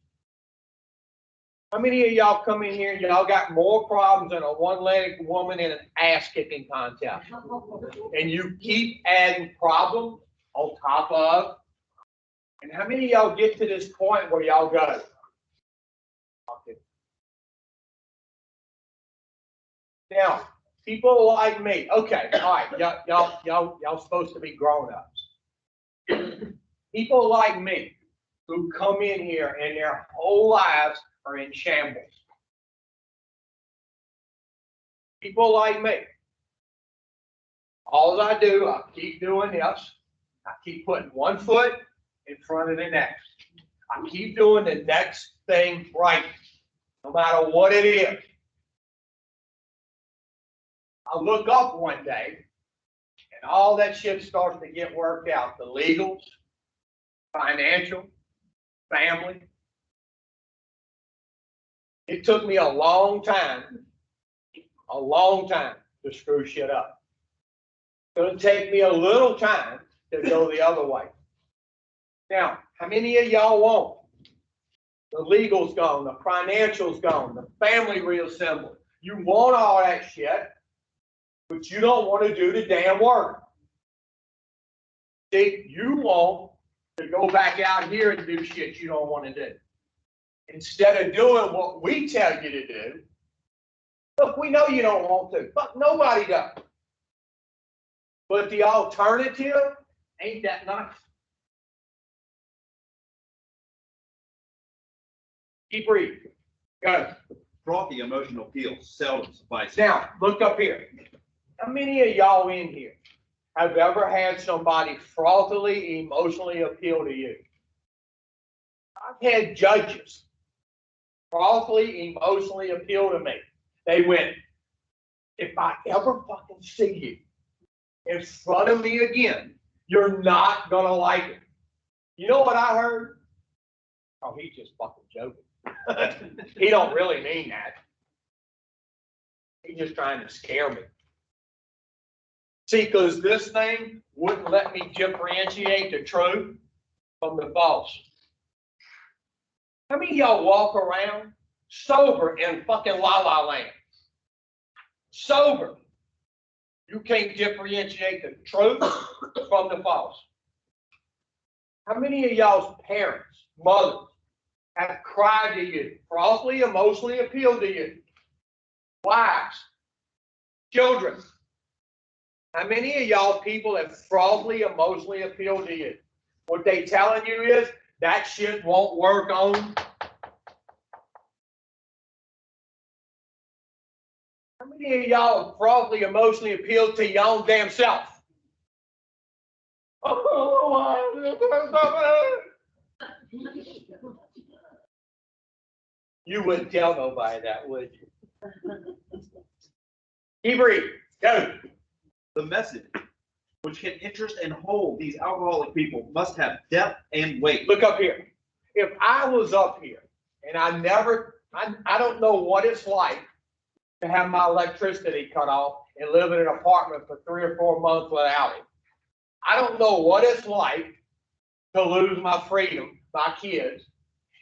How many of y'all come in here and y'all got more problems than a one-legged woman in an ass-kicking contest? And you keep adding problems on top of? And how many of y'all get to this point where y'all go, okay. Now, people like me, okay, all right, y'all supposed to be grown-ups. People like me who come in here and their whole lives are in shambles. People like me. All I do, I keep doing this. I keep putting one foot in front of the next. I keep doing the next thing right, no matter what it is. I look up one day, and all that shit starts to get worked out. The legals, financial, family. It took me a long time to screw shit up. It's going to take me a little time to go the other way. Now, how many of y'all want the legal's gone, the financial's gone, the family reassembled? You want all that shit, but you don't want to do the damn work. See, you want to go back out here and do shit you don't want to do. Instead of doing what we tell you to do, look, we know you don't want to, but nobody does. But the alternative ain't that nice. Keep reading. Go. Frothy emotional appeals seldom suffice. Now, look up here. How many of y'all in here have ever had somebody frothily, emotionally appeal to you? I've had judges frothily, emotionally appeal to me. They went, if I ever fucking see you in front of me again, you're not gonna like it. You know what I heard? Oh, he's just fucking joking. He don't really mean that. He's just trying to scare me. See, because this thing wouldn't let me differentiate the truth from the false. How many of y'all walk around sober in fucking la-la land? Sober. You can't differentiate the truth from the false. How many of y'all's parents, mothers, have cried to you, frothily, emotionally appealed to you? Wives, children. How many of y'all people have frothily, emotionally appealed to you? What they telling you is, that shit won't work on. How many of y'all have frothily, emotionally appealed to your own damn self? You wouldn't tell nobody that, would you? Keep reading. Go. The message, which can interest and hold these alcoholic people, must have depth and weight. Look up here. If I was up here and I don't know what it's like to have my electricity cut off and live in an apartment for 3 or 4 months without it. I don't know what it's like to lose my freedom, my kids.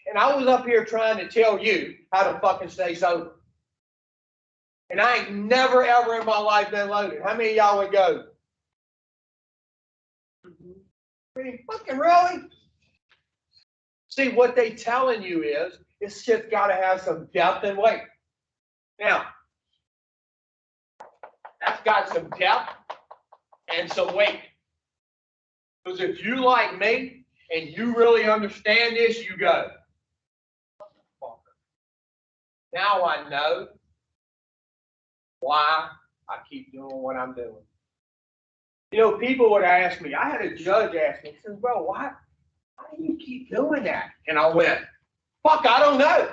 And I was up here trying to tell you how to fucking stay sober. And I ain't never ever in my life been loaded. How many of y'all would go? I mean, fucking really? See, what they telling you is, this shit's got to have some depth and weight. Now, that's got some depth and some weight. Because if you like me and you really understand this, you go, now I know why I keep doing what I'm doing. You know, people would ask me, I had a judge ask me, he says, bro, why do you keep doing that? And I went, fuck, I don't know.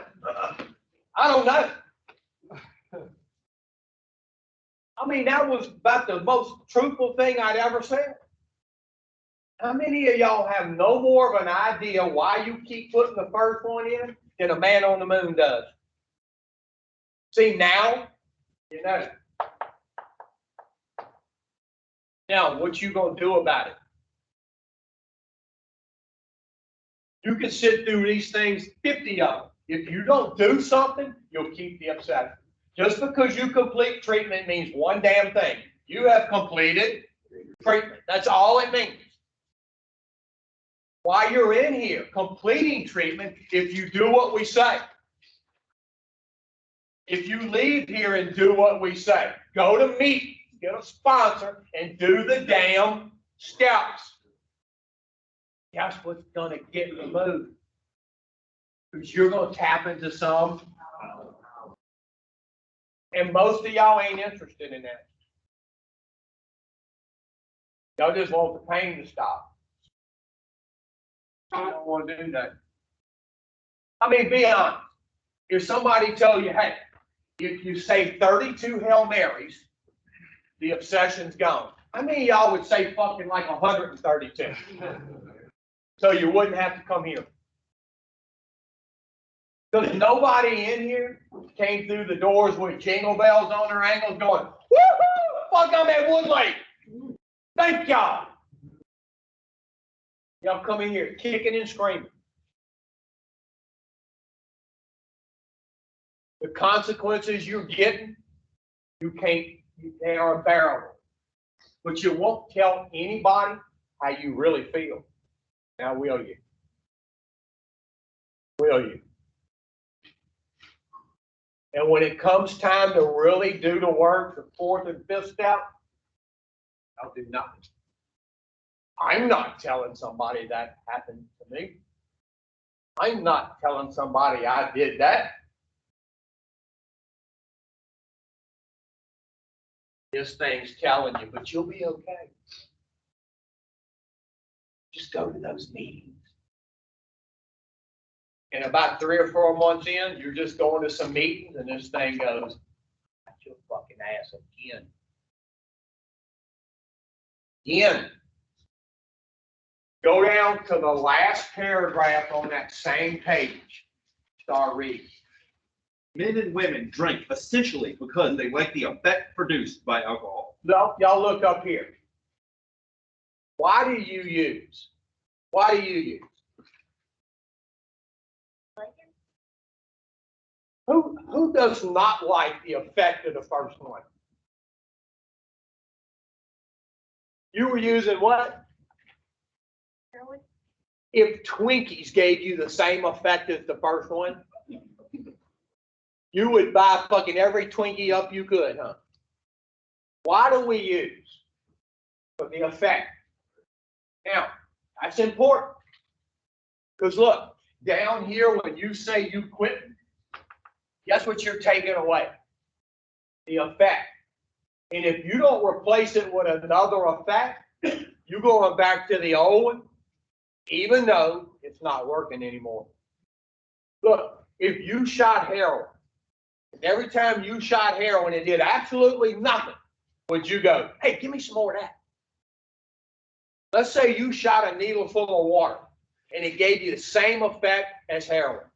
I don't know. I mean, that was about the most truthful thing I'd ever said. How many of y'all have no more of an idea why you keep putting the first one in than a man on the moon does? See, now, you know. Now, what you gonna do about it? You can sit through these things, 50 of them. If you don't do something, you'll keep the obsession. Just because you complete treatment means one damn thing. You have completed treatment. That's all it means. While you're in here completing treatment, if you do what we say, if you leave here and do what we say, go to meet, get a sponsor, and do the damn steps, guess what's going to get removed? Because you're going to tap into some. And most of y'all ain't interested in that. Y'all just want the pain to stop. I don't want to do that. I mean, be honest. If somebody tell you, hey, if you say 32 Hail Marys, the obsession's gone. How many of y'all would say fucking like 132? So you wouldn't have to come here. Because nobody in here came through the doors with jingle bells on their ankles going, woohoo, fuck, I'm at Woodlake. Thank y'all. Y'all come in here kicking and screaming. The consequences you're getting, you can't they are unbearable. But you won't tell anybody how you really feel. Now, will you? Will you? And when it comes time to really do the work, the fourth and fifth step, I'll do nothing. I'm not telling somebody that happened to me. I'm not telling somebody I did that. This thing's telling you, but you'll be okay. Just go to those meetings. And about 3 or 4 months in, you're just going to some meetings and this thing goes, "Got your fucking ass again." Again. Go down to the last paragraph on that same page. Start reading. Men and women drink essentially because they like the effect produced by alcohol. No, y'all look up here. Why do you use? Why do you use? Who does not like the effect of the first one? You were using what? Heroin? If Twinkies gave you the same effect as the first one, you would buy fucking every Twinkie up you could, huh? Why do we use? For the effect. Now, that's important. Because look, down here when you say you quit, guess what you're taking away? The effect. And if you don't replace it with another effect, you're going back to the old one, even though it's not working anymore. Look, if you shot heroin, and every time you shot heroin, it did absolutely nothing, would you go, "Hey, give me some more of that"? Let's say you shot a needle full of water, and it gave you the same effect as heroin.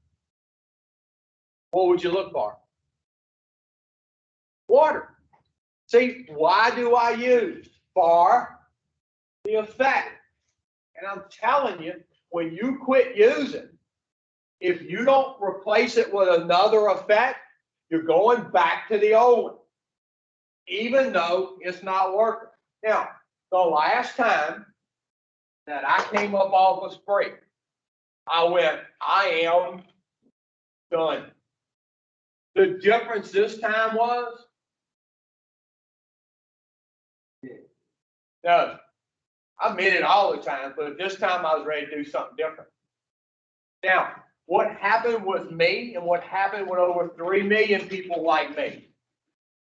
What would you look for? Water. See, why do I use? For the effect. And I'm telling you, when you quit using, if you don't replace it with another effect, you're going back to the old one, even though it's not working. Now, the last time that I came up off a spree, I went, I am done. The difference this time was, no, I meant it all the time, but this time I was ready to do something different. Now, what happened with me and what happened with over 3 million people like me?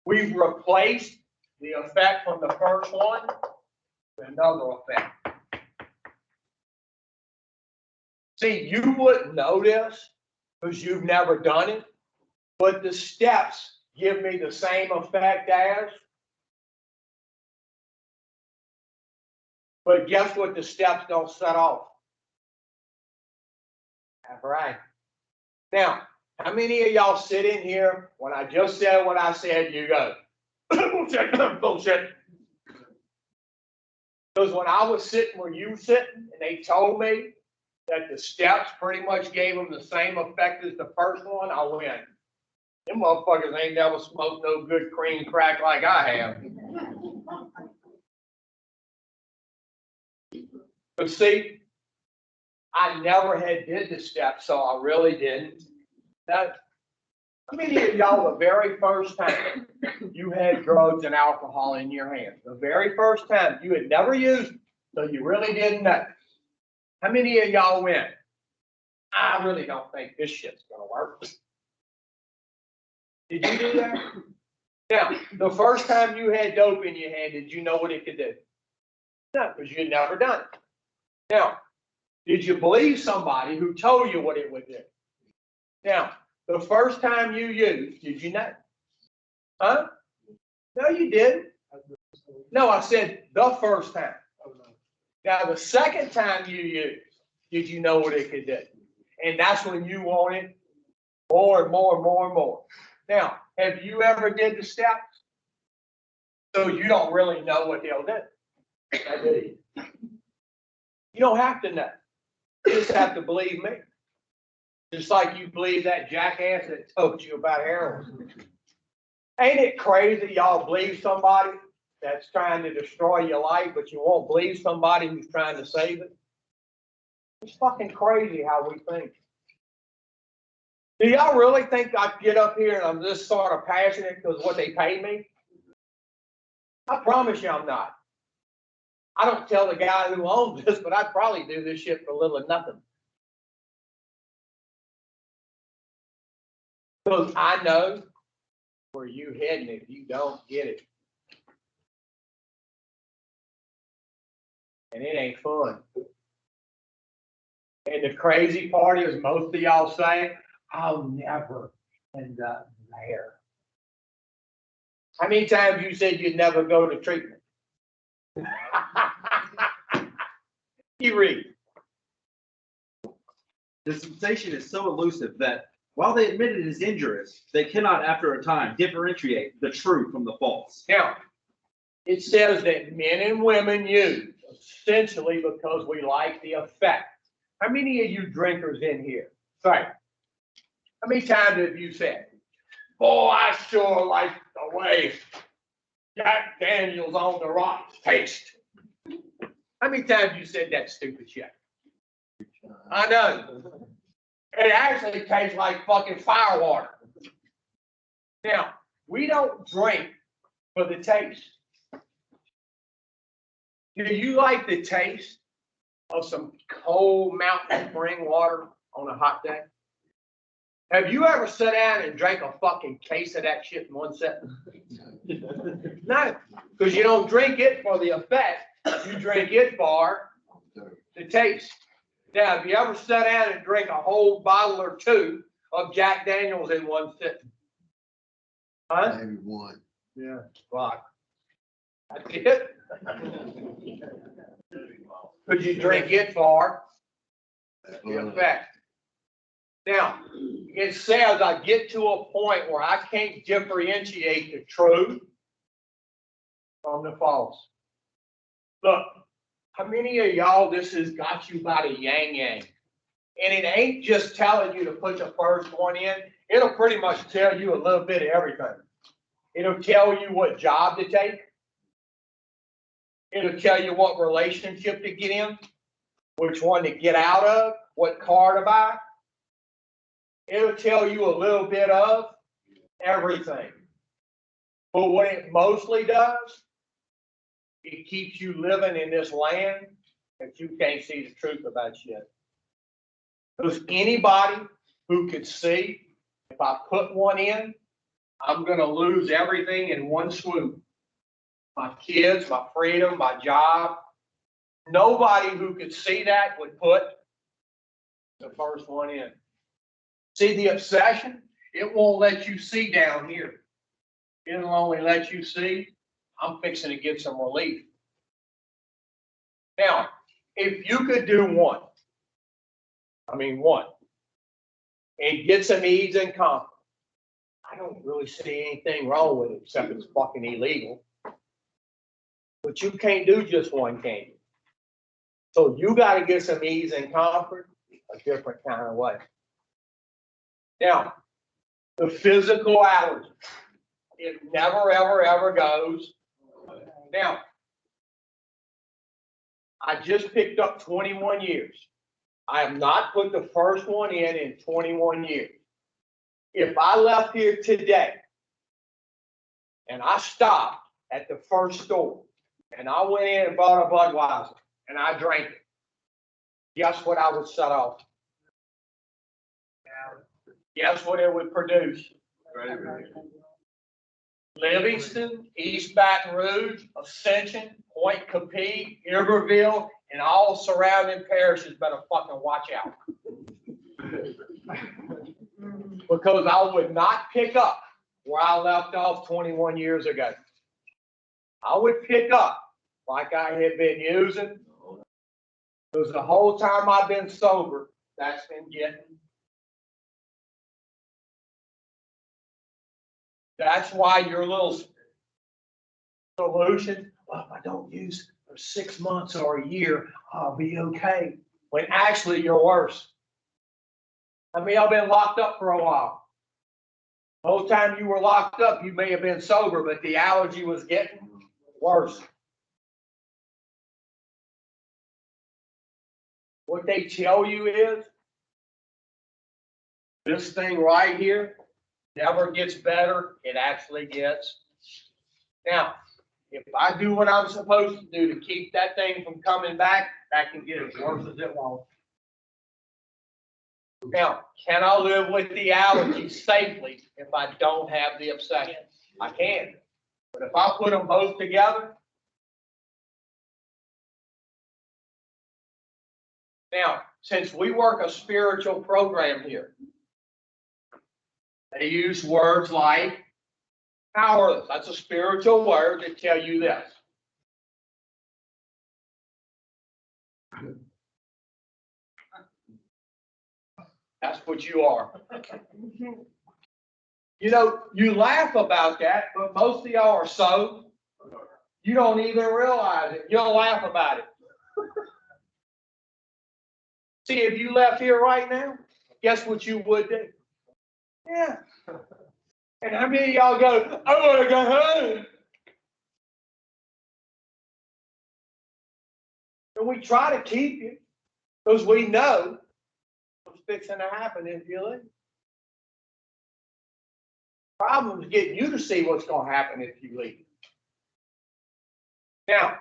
We've replaced the effect from the first one with another effect. See, you wouldn't know this because you've never done it, but the steps give me the same effect as. But guess what? The steps don't set off. That's right. Now, how many of y'all sit in here when I just said what I said, you go, bullshit, bullshit. Because when I was sitting where you sitting and they told me that the steps pretty much gave them the same effect as the first one, I went, them motherfuckers ain't never smoked no good cream crack like I have. But see, I never had did the steps, so I really didn't. Now, how many of y'all the very first time you had drugs and alcohol in your hands, the very first time you had never used it, so you really didn't know? How many of y'all went, I really don't think this shit's gonna work? Did you do that? Now, the first time you had dope in your hand, did you know what it could do? No, because you'd never done it. Now, did you believe somebody who told you what it would do? Now, the first time you used, did you know? Huh? No, you didn't. No, I said the first time. Now, the second time you used, did you know what it could do? And that's when you wanted more and more and more and more. Now, have you ever did the steps? So you don't really know what they'll do. I do. You don't have to know. You just have to believe me. Just like you believe that jackass that told you about heroin. Ain't it crazy y'all believe somebody that's trying to destroy your life, but you won't believe somebody who's trying to save it? It's fucking crazy how we think. Do y'all really think I get up here and I'm this sort of passionate because of what they pay me? I promise you I'm not. I don't tell the guy who owns this, but I'd probably do this shit for little or nothing. Because I know where you heading if you don't get it. And it ain't fun. And the crazy part is most of y'all say, I'll never end up there. How many times you said you'd never go to treatment? You read. The sensation is so elusive that while they admit it is injurious, they cannot, after a time, differentiate the true from the false. Now, it says that men and women use essentially because we like the effect. How many of you drinkers in here? Say, how many times have you said, "Boy, I sure like the way Jack Daniels on the rocks taste"? How many times you said that stupid shit? I know. It actually tastes like fucking firewater. Now, we don't drink for the taste. Do you like the taste of some cold mountain spring water on a hot day? Have you ever sat down and drank a fucking case of that shit in one sitting? No, because you don't drink it for the effect. You drink it for the taste. Now, have you ever sat down and drink a whole bottle or two of Jack Daniels in one sitting? Huh? Maybe one. Yeah. Fuck. That's it. Could you drink it for the effect? Now, it says I get to a point where I can't differentiate the true from the false. Look, how many of y'all this has got you by the yang? And it ain't just telling you to put the first one in. It'll pretty much tell you a little bit of everything. It'll tell you what job to take. It'll tell you what relationship to get in, which one to get out of, what car to buy. It'll tell you a little bit of everything. But what it mostly does, it keeps you living in this land that you can't see the truth about shit. Because anybody who could see, if I put one in, I'm going to lose everything in one swoop. My kids, my freedom, my job. Nobody who could see that would put the first one in. See the obsession? It won't let you see down here. It'll only let you see, I'm fixing to get some relief. Now, if you could do one, and get some ease and comfort, I don't really see anything wrong with it except it's fucking illegal. But you can't do just one, can you? So you got to get some ease and comfort a different kind of way. Now, the physical allergy, it never, ever, ever goes. Now, I just picked up 21 years. I have not put the first one in 21 years. If I left here today and I stopped at the first store and I went in and bought a Budweiser and I drank it, guess what I would set off? Guess what it would produce? Livingston, East Baton Rouge, Ascension, Point Capee, Iberville, and all surrounding parishes better fucking watch out. Because I would not pick up where I left off 21 years ago. I would pick up like I had been using. Because the whole time I've been sober, that's been getting. That's why your little solution, well, if I don't use for 6 months or a year, I'll be okay. When actually you're worse. I mean, I've been locked up for a while. Whole time you were locked up, you may have been sober, but the allergy was getting worse. What they tell you is, this thing right here never gets better, it actually gets. Now, if I do what I'm supposed to do to keep that thing from coming back, that can get as worse as it won't. Now, can I live with the allergy safely if I don't have the obsession? I can. But if I put them both together. Now, since we work a spiritual program here, they use words like powerless. That's a spiritual word to tell you this. That's what you are. You know, you laugh about that, but most of y'all are so. You don't even realize it. You don't laugh about it. See, if you left here right now, guess what you would do? Yeah. And how many of y'all go, I want to go home? And we try to keep you because we know what's fixing to happen if you leave. Problem is getting you to see what's going to happen if you leave. Now,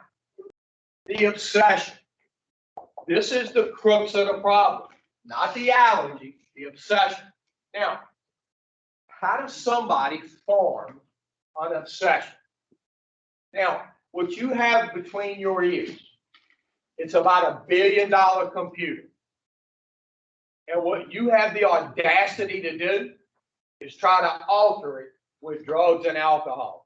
the obsession. This is the crux of the problem, not the allergy, the obsession. Now, how does somebody form an obsession? Now, what you have between your ears, it's about $1 billion computer. And what you have the audacity to do is try to alter it with drugs and alcohol.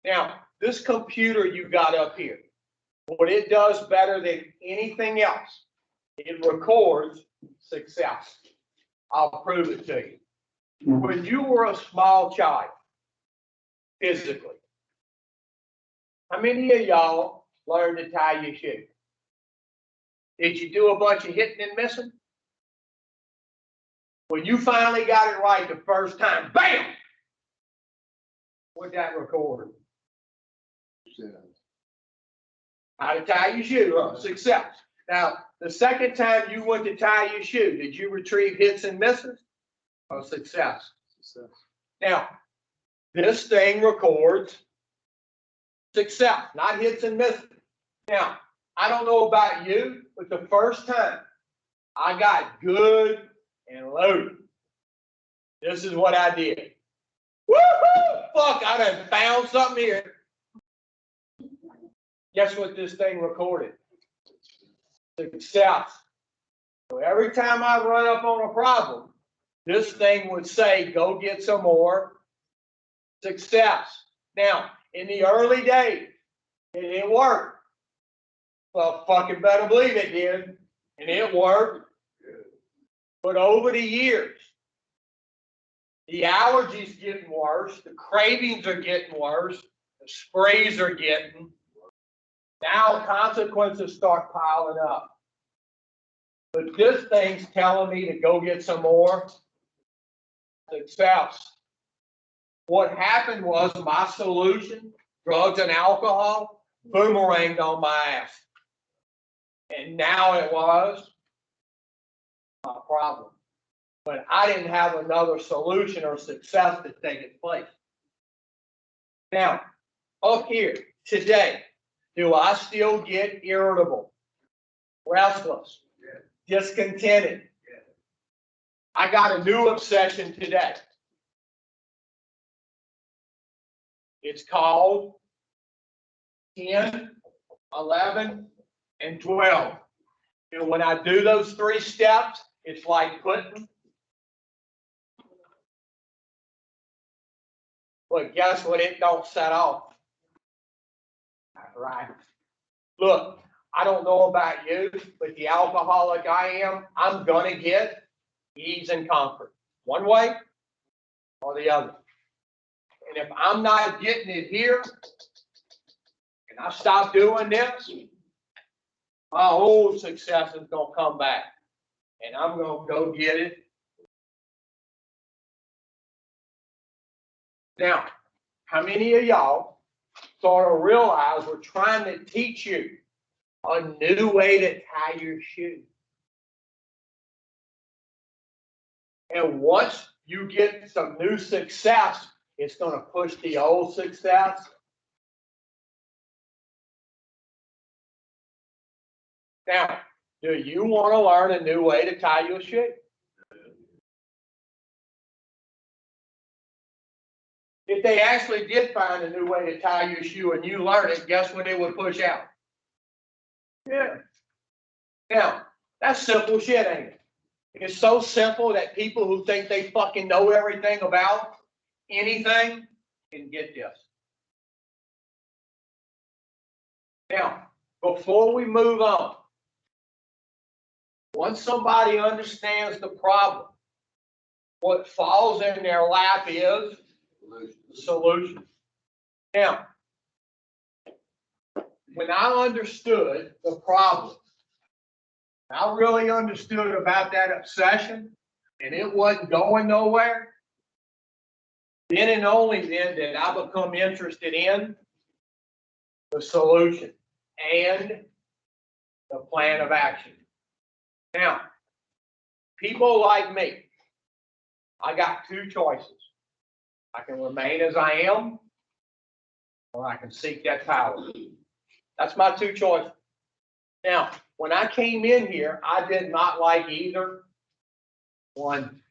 Now, this computer you got up here, what it does better than anything else, it records success. I'll prove it to you. When you were a small child, physically, how many of y'all learned to tie your shoe? Did you do a bunch of hitting and missing? When you finally got it right the first time, bam! What'd that record? How to tie your shoe, success. Now, the second time you went to tie your shoe, did you retrieve hits and misses? Or success? Now, this thing records success, not hits and misses. Now, I don't know about you, but the first time I got good and loaded, this is what I did. Woo-hoo! Fuck, I done found something here. Guess what this thing recorded? Success. So every time I run up on a problem, this thing would say, go get some more success. Now, in the early days, it didn't work. Well, fucking better believe it did. And it worked. But over the years, the allergies getting worse, the cravings are getting worse, the sprays are getting. Now consequences start piling up. But this thing's telling me to go get some more success. What happened was my solution, drugs and alcohol, boomeranged on my ass. And now it was my problem. But I didn't have another solution or success to take its place. Now, up here, today, do I still get irritable, restless, discontented? I got a new obsession today. It's called 10, 11, and 12. And when I do those 3 steps, it's like putting. But guess what? It don't set off. Right. Look, I don't know about you, but the alcoholic I am, I'm gonna get ease and comfort. One way or the other. And if I'm not getting it here, and I stop doing this, my whole success is gonna come back. And I'm gonna go get it Now, how many of y'all sort of realize we're trying to teach you a new way to tie your shoe? And once you get some new success, it's going to push the old success. Now, do you want to learn a new way to tie your shoe? If they actually did find a new way to tie your shoe and you learn it, guess what it would push out? Yeah. Now, that's simple shit, ain't it? It's so simple that people who think they fucking know everything about anything can get this. Now, before we move on, once somebody understands the problem, what falls in their lap is the solution. Now, when I understood the problem, I really understood about that obsession, and it wasn't going nowhere. Then and only then did I become interested in the solution and the plan of action. Now, people like me, I got two choices. I can remain as I am, or I can seek that power. That's my two choices. Now, when I came in here, I did not like either one.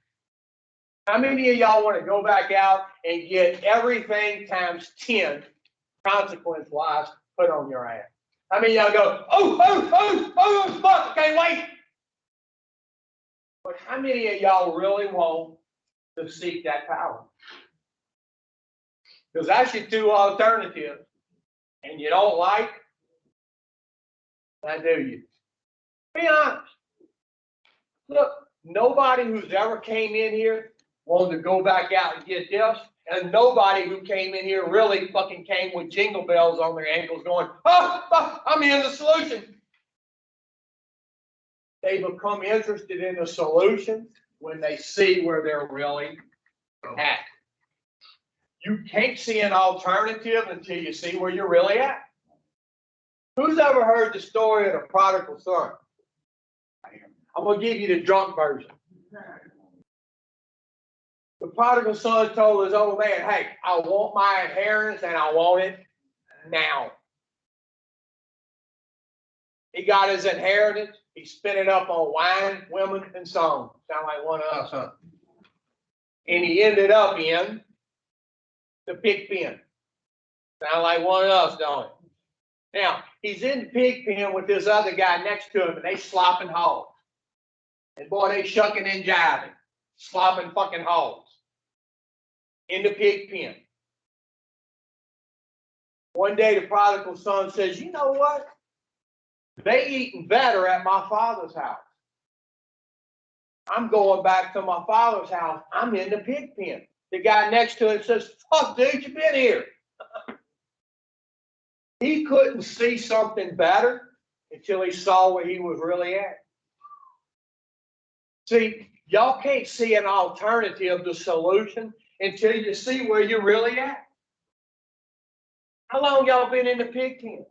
How many of y'all want to go back out and get everything times 10 consequence-wise put on your ass? How many of y'all go, oh, fuck, can't wait? But how many of y'all really want to seek that power? Because that's your two alternatives, and you don't like, now do you? Be honest. Look, nobody who's ever came in here wanted to go back out and get this, and nobody who came in here really fucking came with jingle bells on their ankles going, I'm in the solution. They become interested in the solution when they see where they're really at. You can't see an alternative until you see where you're really at. Who's ever heard the story of the prodigal son? I'm going to give you the drunk version. The prodigal son told his old man, hey, I want my inheritance and I want it now. He got his inheritance. He spent it up on wine, women, and song. Sound like one of us, huh? And he ended up in the pig pen. Sound like one of us, don't it? Now, he's in the pig pen with this other guy next to him, and they slopping hogs. And boy, they shucking and jiving, slopping fucking hogs in the pig pen. One day, the prodigal son says, you know what? They eating better at my father's house. I'm going back to my father's house. I'm in the pig pen. The guy next to him says, fuck, dude, you've been here. He couldn't see something better until he saw where he was really at. See, y'all can't see an alternative, the solution, until you see where you're really at. How long y'all been in the pig pen?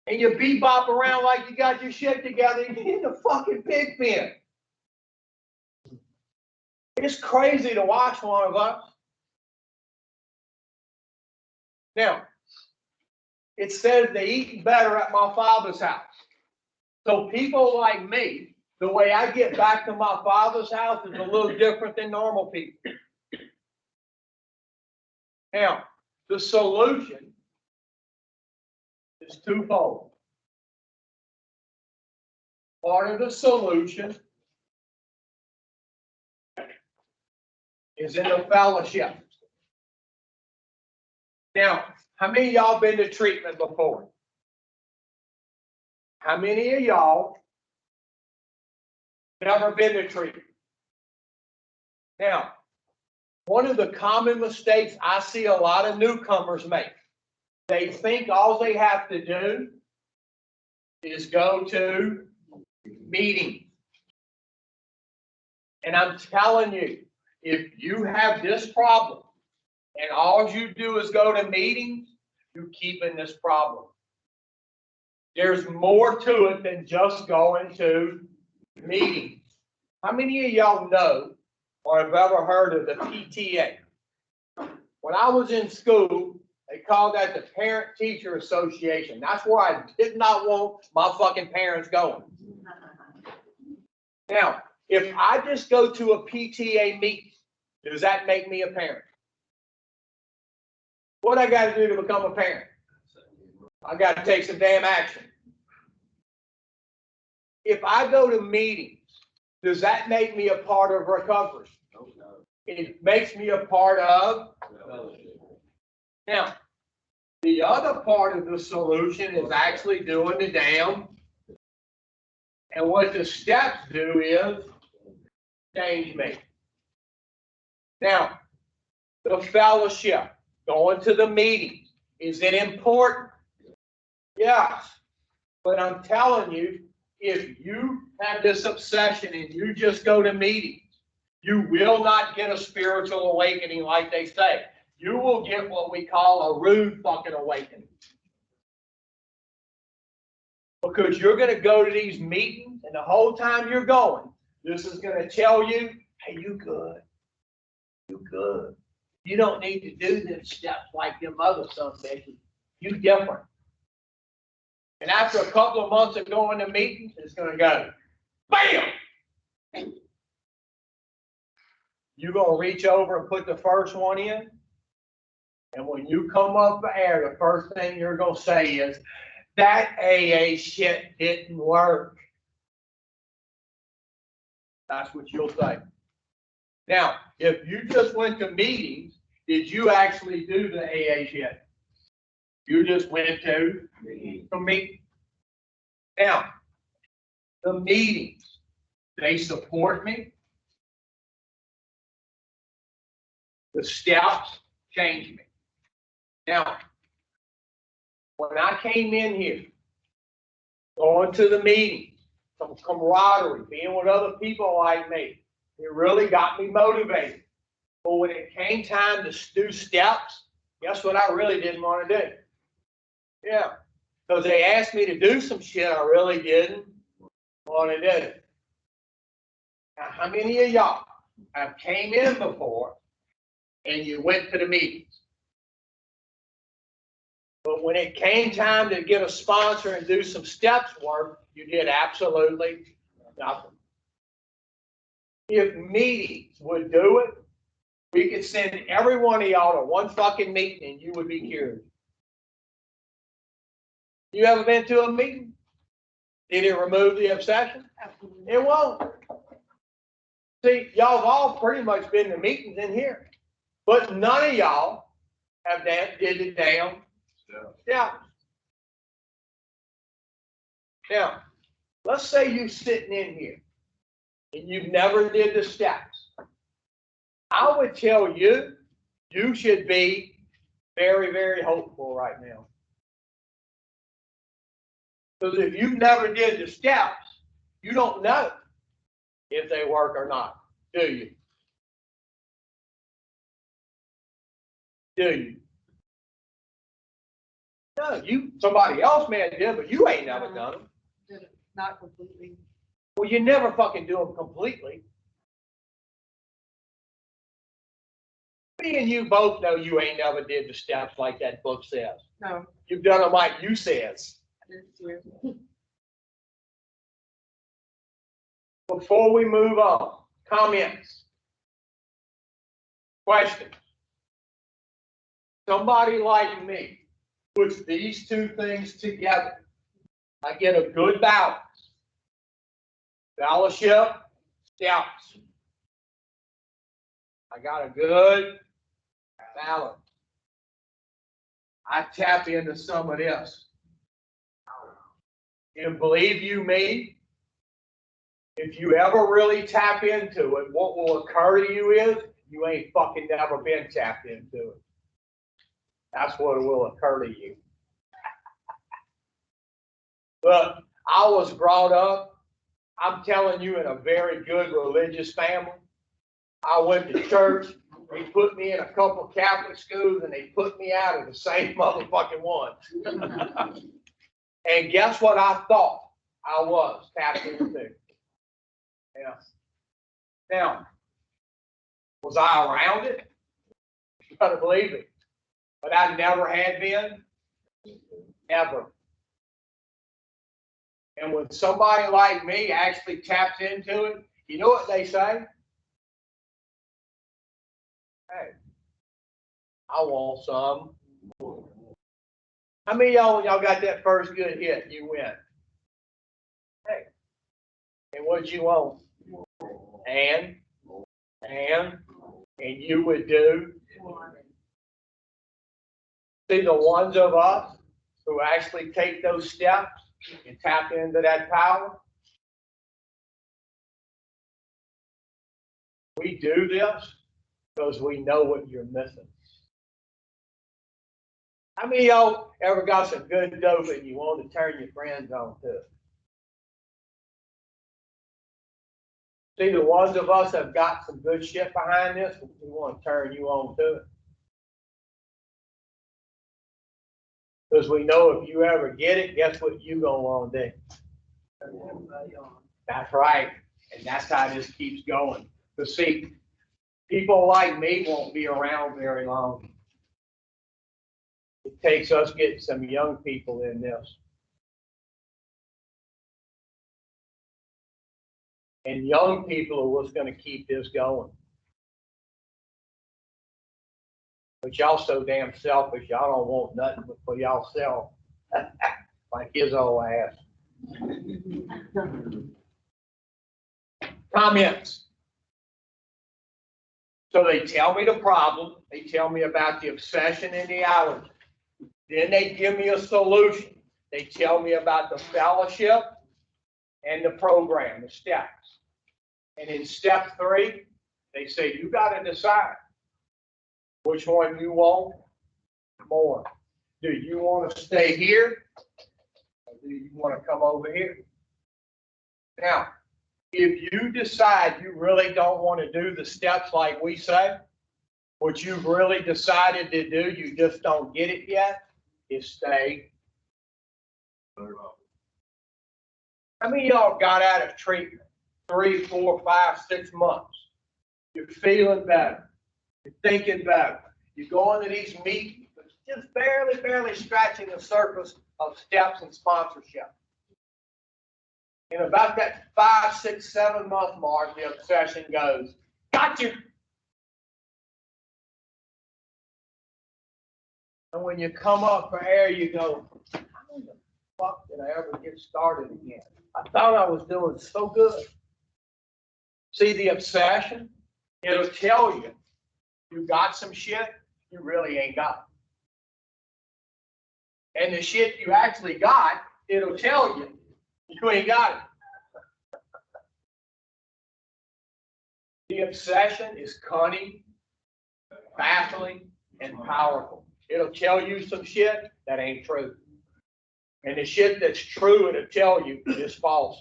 And you bebop around like you got your shit together in the fucking pig pen. It's crazy to watch one of us. Now, it says they eat better at my father's house. So people like me, the way I get back to my father's house is a little different than normal people. Now, the solution is twofold. Part of the solution is in the fellowship. Now, how many of y'all been to treatment before? How many of y'all never been to treatment? Now, one of the common mistakes I see a lot of newcomers make, they think all they have to do is go to meetings. And I'm telling you, if you have this problem and all you do is go to meetings, you keep in this problem. There's more to it than just going to meetings. How many of y'all know or have ever heard of the PTA? When I was in school, they called that the Parent Teacher Association. That's where I did not want my fucking parents going. Now, if I just go to a PTA meeting, does that make me a parent? What I got to do to become a parent? I got to take some damn action. If I go to meetings, does that make me a part of recovery? It makes me a part of. Now, the other part of the solution is actually doing the damn. And what the steps do is change me. Now, the fellowship, going to the meetings, is it important? Yes. But I'm telling you, if you have this obsession and you just go to meetings, you will not get a spiritual awakening like they say. You will get what we call a rude fucking awakening. Because you're going to go to these meetings, and the whole time you're going, this is going to tell you, hey, you good. You good. You don't need to do them steps like them other some bitches. You different. And after a couple of months of going to meetings, it's going to go, bam! You're going to reach over and put the first one in. And when you come up for air, the first thing you're going to say is, that AA shit didn't work. That's what you'll say. Now, if you just went to meetings, did you actually do the AA shit? You just went to meetings. Now, the meetings, they support me. The steps change me. Now, when I came in here, going to the meetings, some camaraderie, being with other people like me, it really got me motivated. But when it came time to do steps, guess what I really didn't want to do? Yeah, because they asked me to do some shit I really didn't want to do. Now, how many of y'all have came in before and you went to the meetings? But when it came time to get a sponsor and do some steps work, you did absolutely nothing. If meetings would do it, we could send every one of y'all to one fucking meeting and you would be cured. You ever been to a meeting? Did it remove the obsession? Absolutely. It won't. See, y'all have all pretty much been to meetings in here, but none of y'all have did the damn steps. Now, let's say you're sitting in here and you've never did the steps. I would tell you, you should be very, very hopeful right now. Because if you've never did the steps, you don't know if they work or not, do you? Do you? No, somebody else may have done, but you ain't never done them. Did it not completely. Well, you never fucking do them completely. Me and you both know you ain't never did the steps like that book says. No, You've done them like you says. I didn't do it. Before we move on, comments, questions. Somebody like me puts these two things together. I get a good balance. Fellowship, steps. I got a good balance. I tap into some of this. And believe you me, if you ever really tap into it, what will occur to you is you ain't fucking never been tapped into it. That's what will occur to you. Look, I was brought up, I'm telling you, in a very good religious family. I went to church, they put me in a couple Catholic schools, and they put me out of the same motherfucking one. And guess what I thought I was tapped into? Yeah. Now, was I around it? You gotta believe it. But I never had been, ever. And when somebody like me actually taps into it, you know what they say? Hey, I want some. How many of y'all got that first good hit? You win. Hey, and what you want? And you would do. See, the ones of us who actually take those steps and tap into that power, we do this because we know what you're missing. How many of y'all ever got some good dope and you want to turn your friends on to it? See, the ones of us that have got some good shit behind this, we want to turn you on to it. Because we know if you ever get it, guess what you gonna want to do? That's right. And that's how this keeps going. But see, people like me won't be around very long. It takes us getting some young people in this. And young people are what's going to keep this going. But y'all so damn selfish, y'all don't want nothing but for y'all self. Like his old ass. Comments. So they tell me the problem, they tell me about the obsession and the allergy. Then they give me a solution. They tell me about the fellowship and the program, the steps. And in step 3, they say, you got to decide which one you want more. Do you want to stay here? Or do you want to come over here? Now, if you decide you really don't want to do the steps like we say, what you've really decided to do, you just don't get it yet, is stay. How many of y'all got out of treatment 3, 4, 5, 6 months? You're feeling better. You're thinking better. You're going to these meetings, but just barely scratching the surface of steps and sponsorship. And about that 5, 6, 7 month mark, the obsession goes, got you. And when you come up for air, you go, how the fuck did I ever get started again? I thought I was doing so good. See the obsession? It'll tell you, you got some shit you really ain't got. And the shit you actually got, it'll tell you, you ain't got it. The obsession is cunning, baffling, and powerful. It'll tell you some shit that ain't true. And the shit that's true, it'll tell you is false.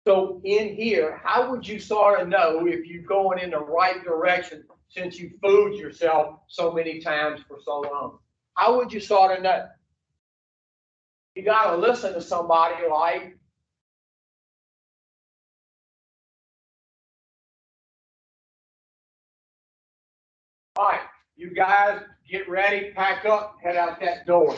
So in here, how would you sort of know if you're going in the right direction since you fooled yourself so many times for so long? How would you sort of know? You got to listen to somebody like, all right, you guys get ready, pack up, head out that door.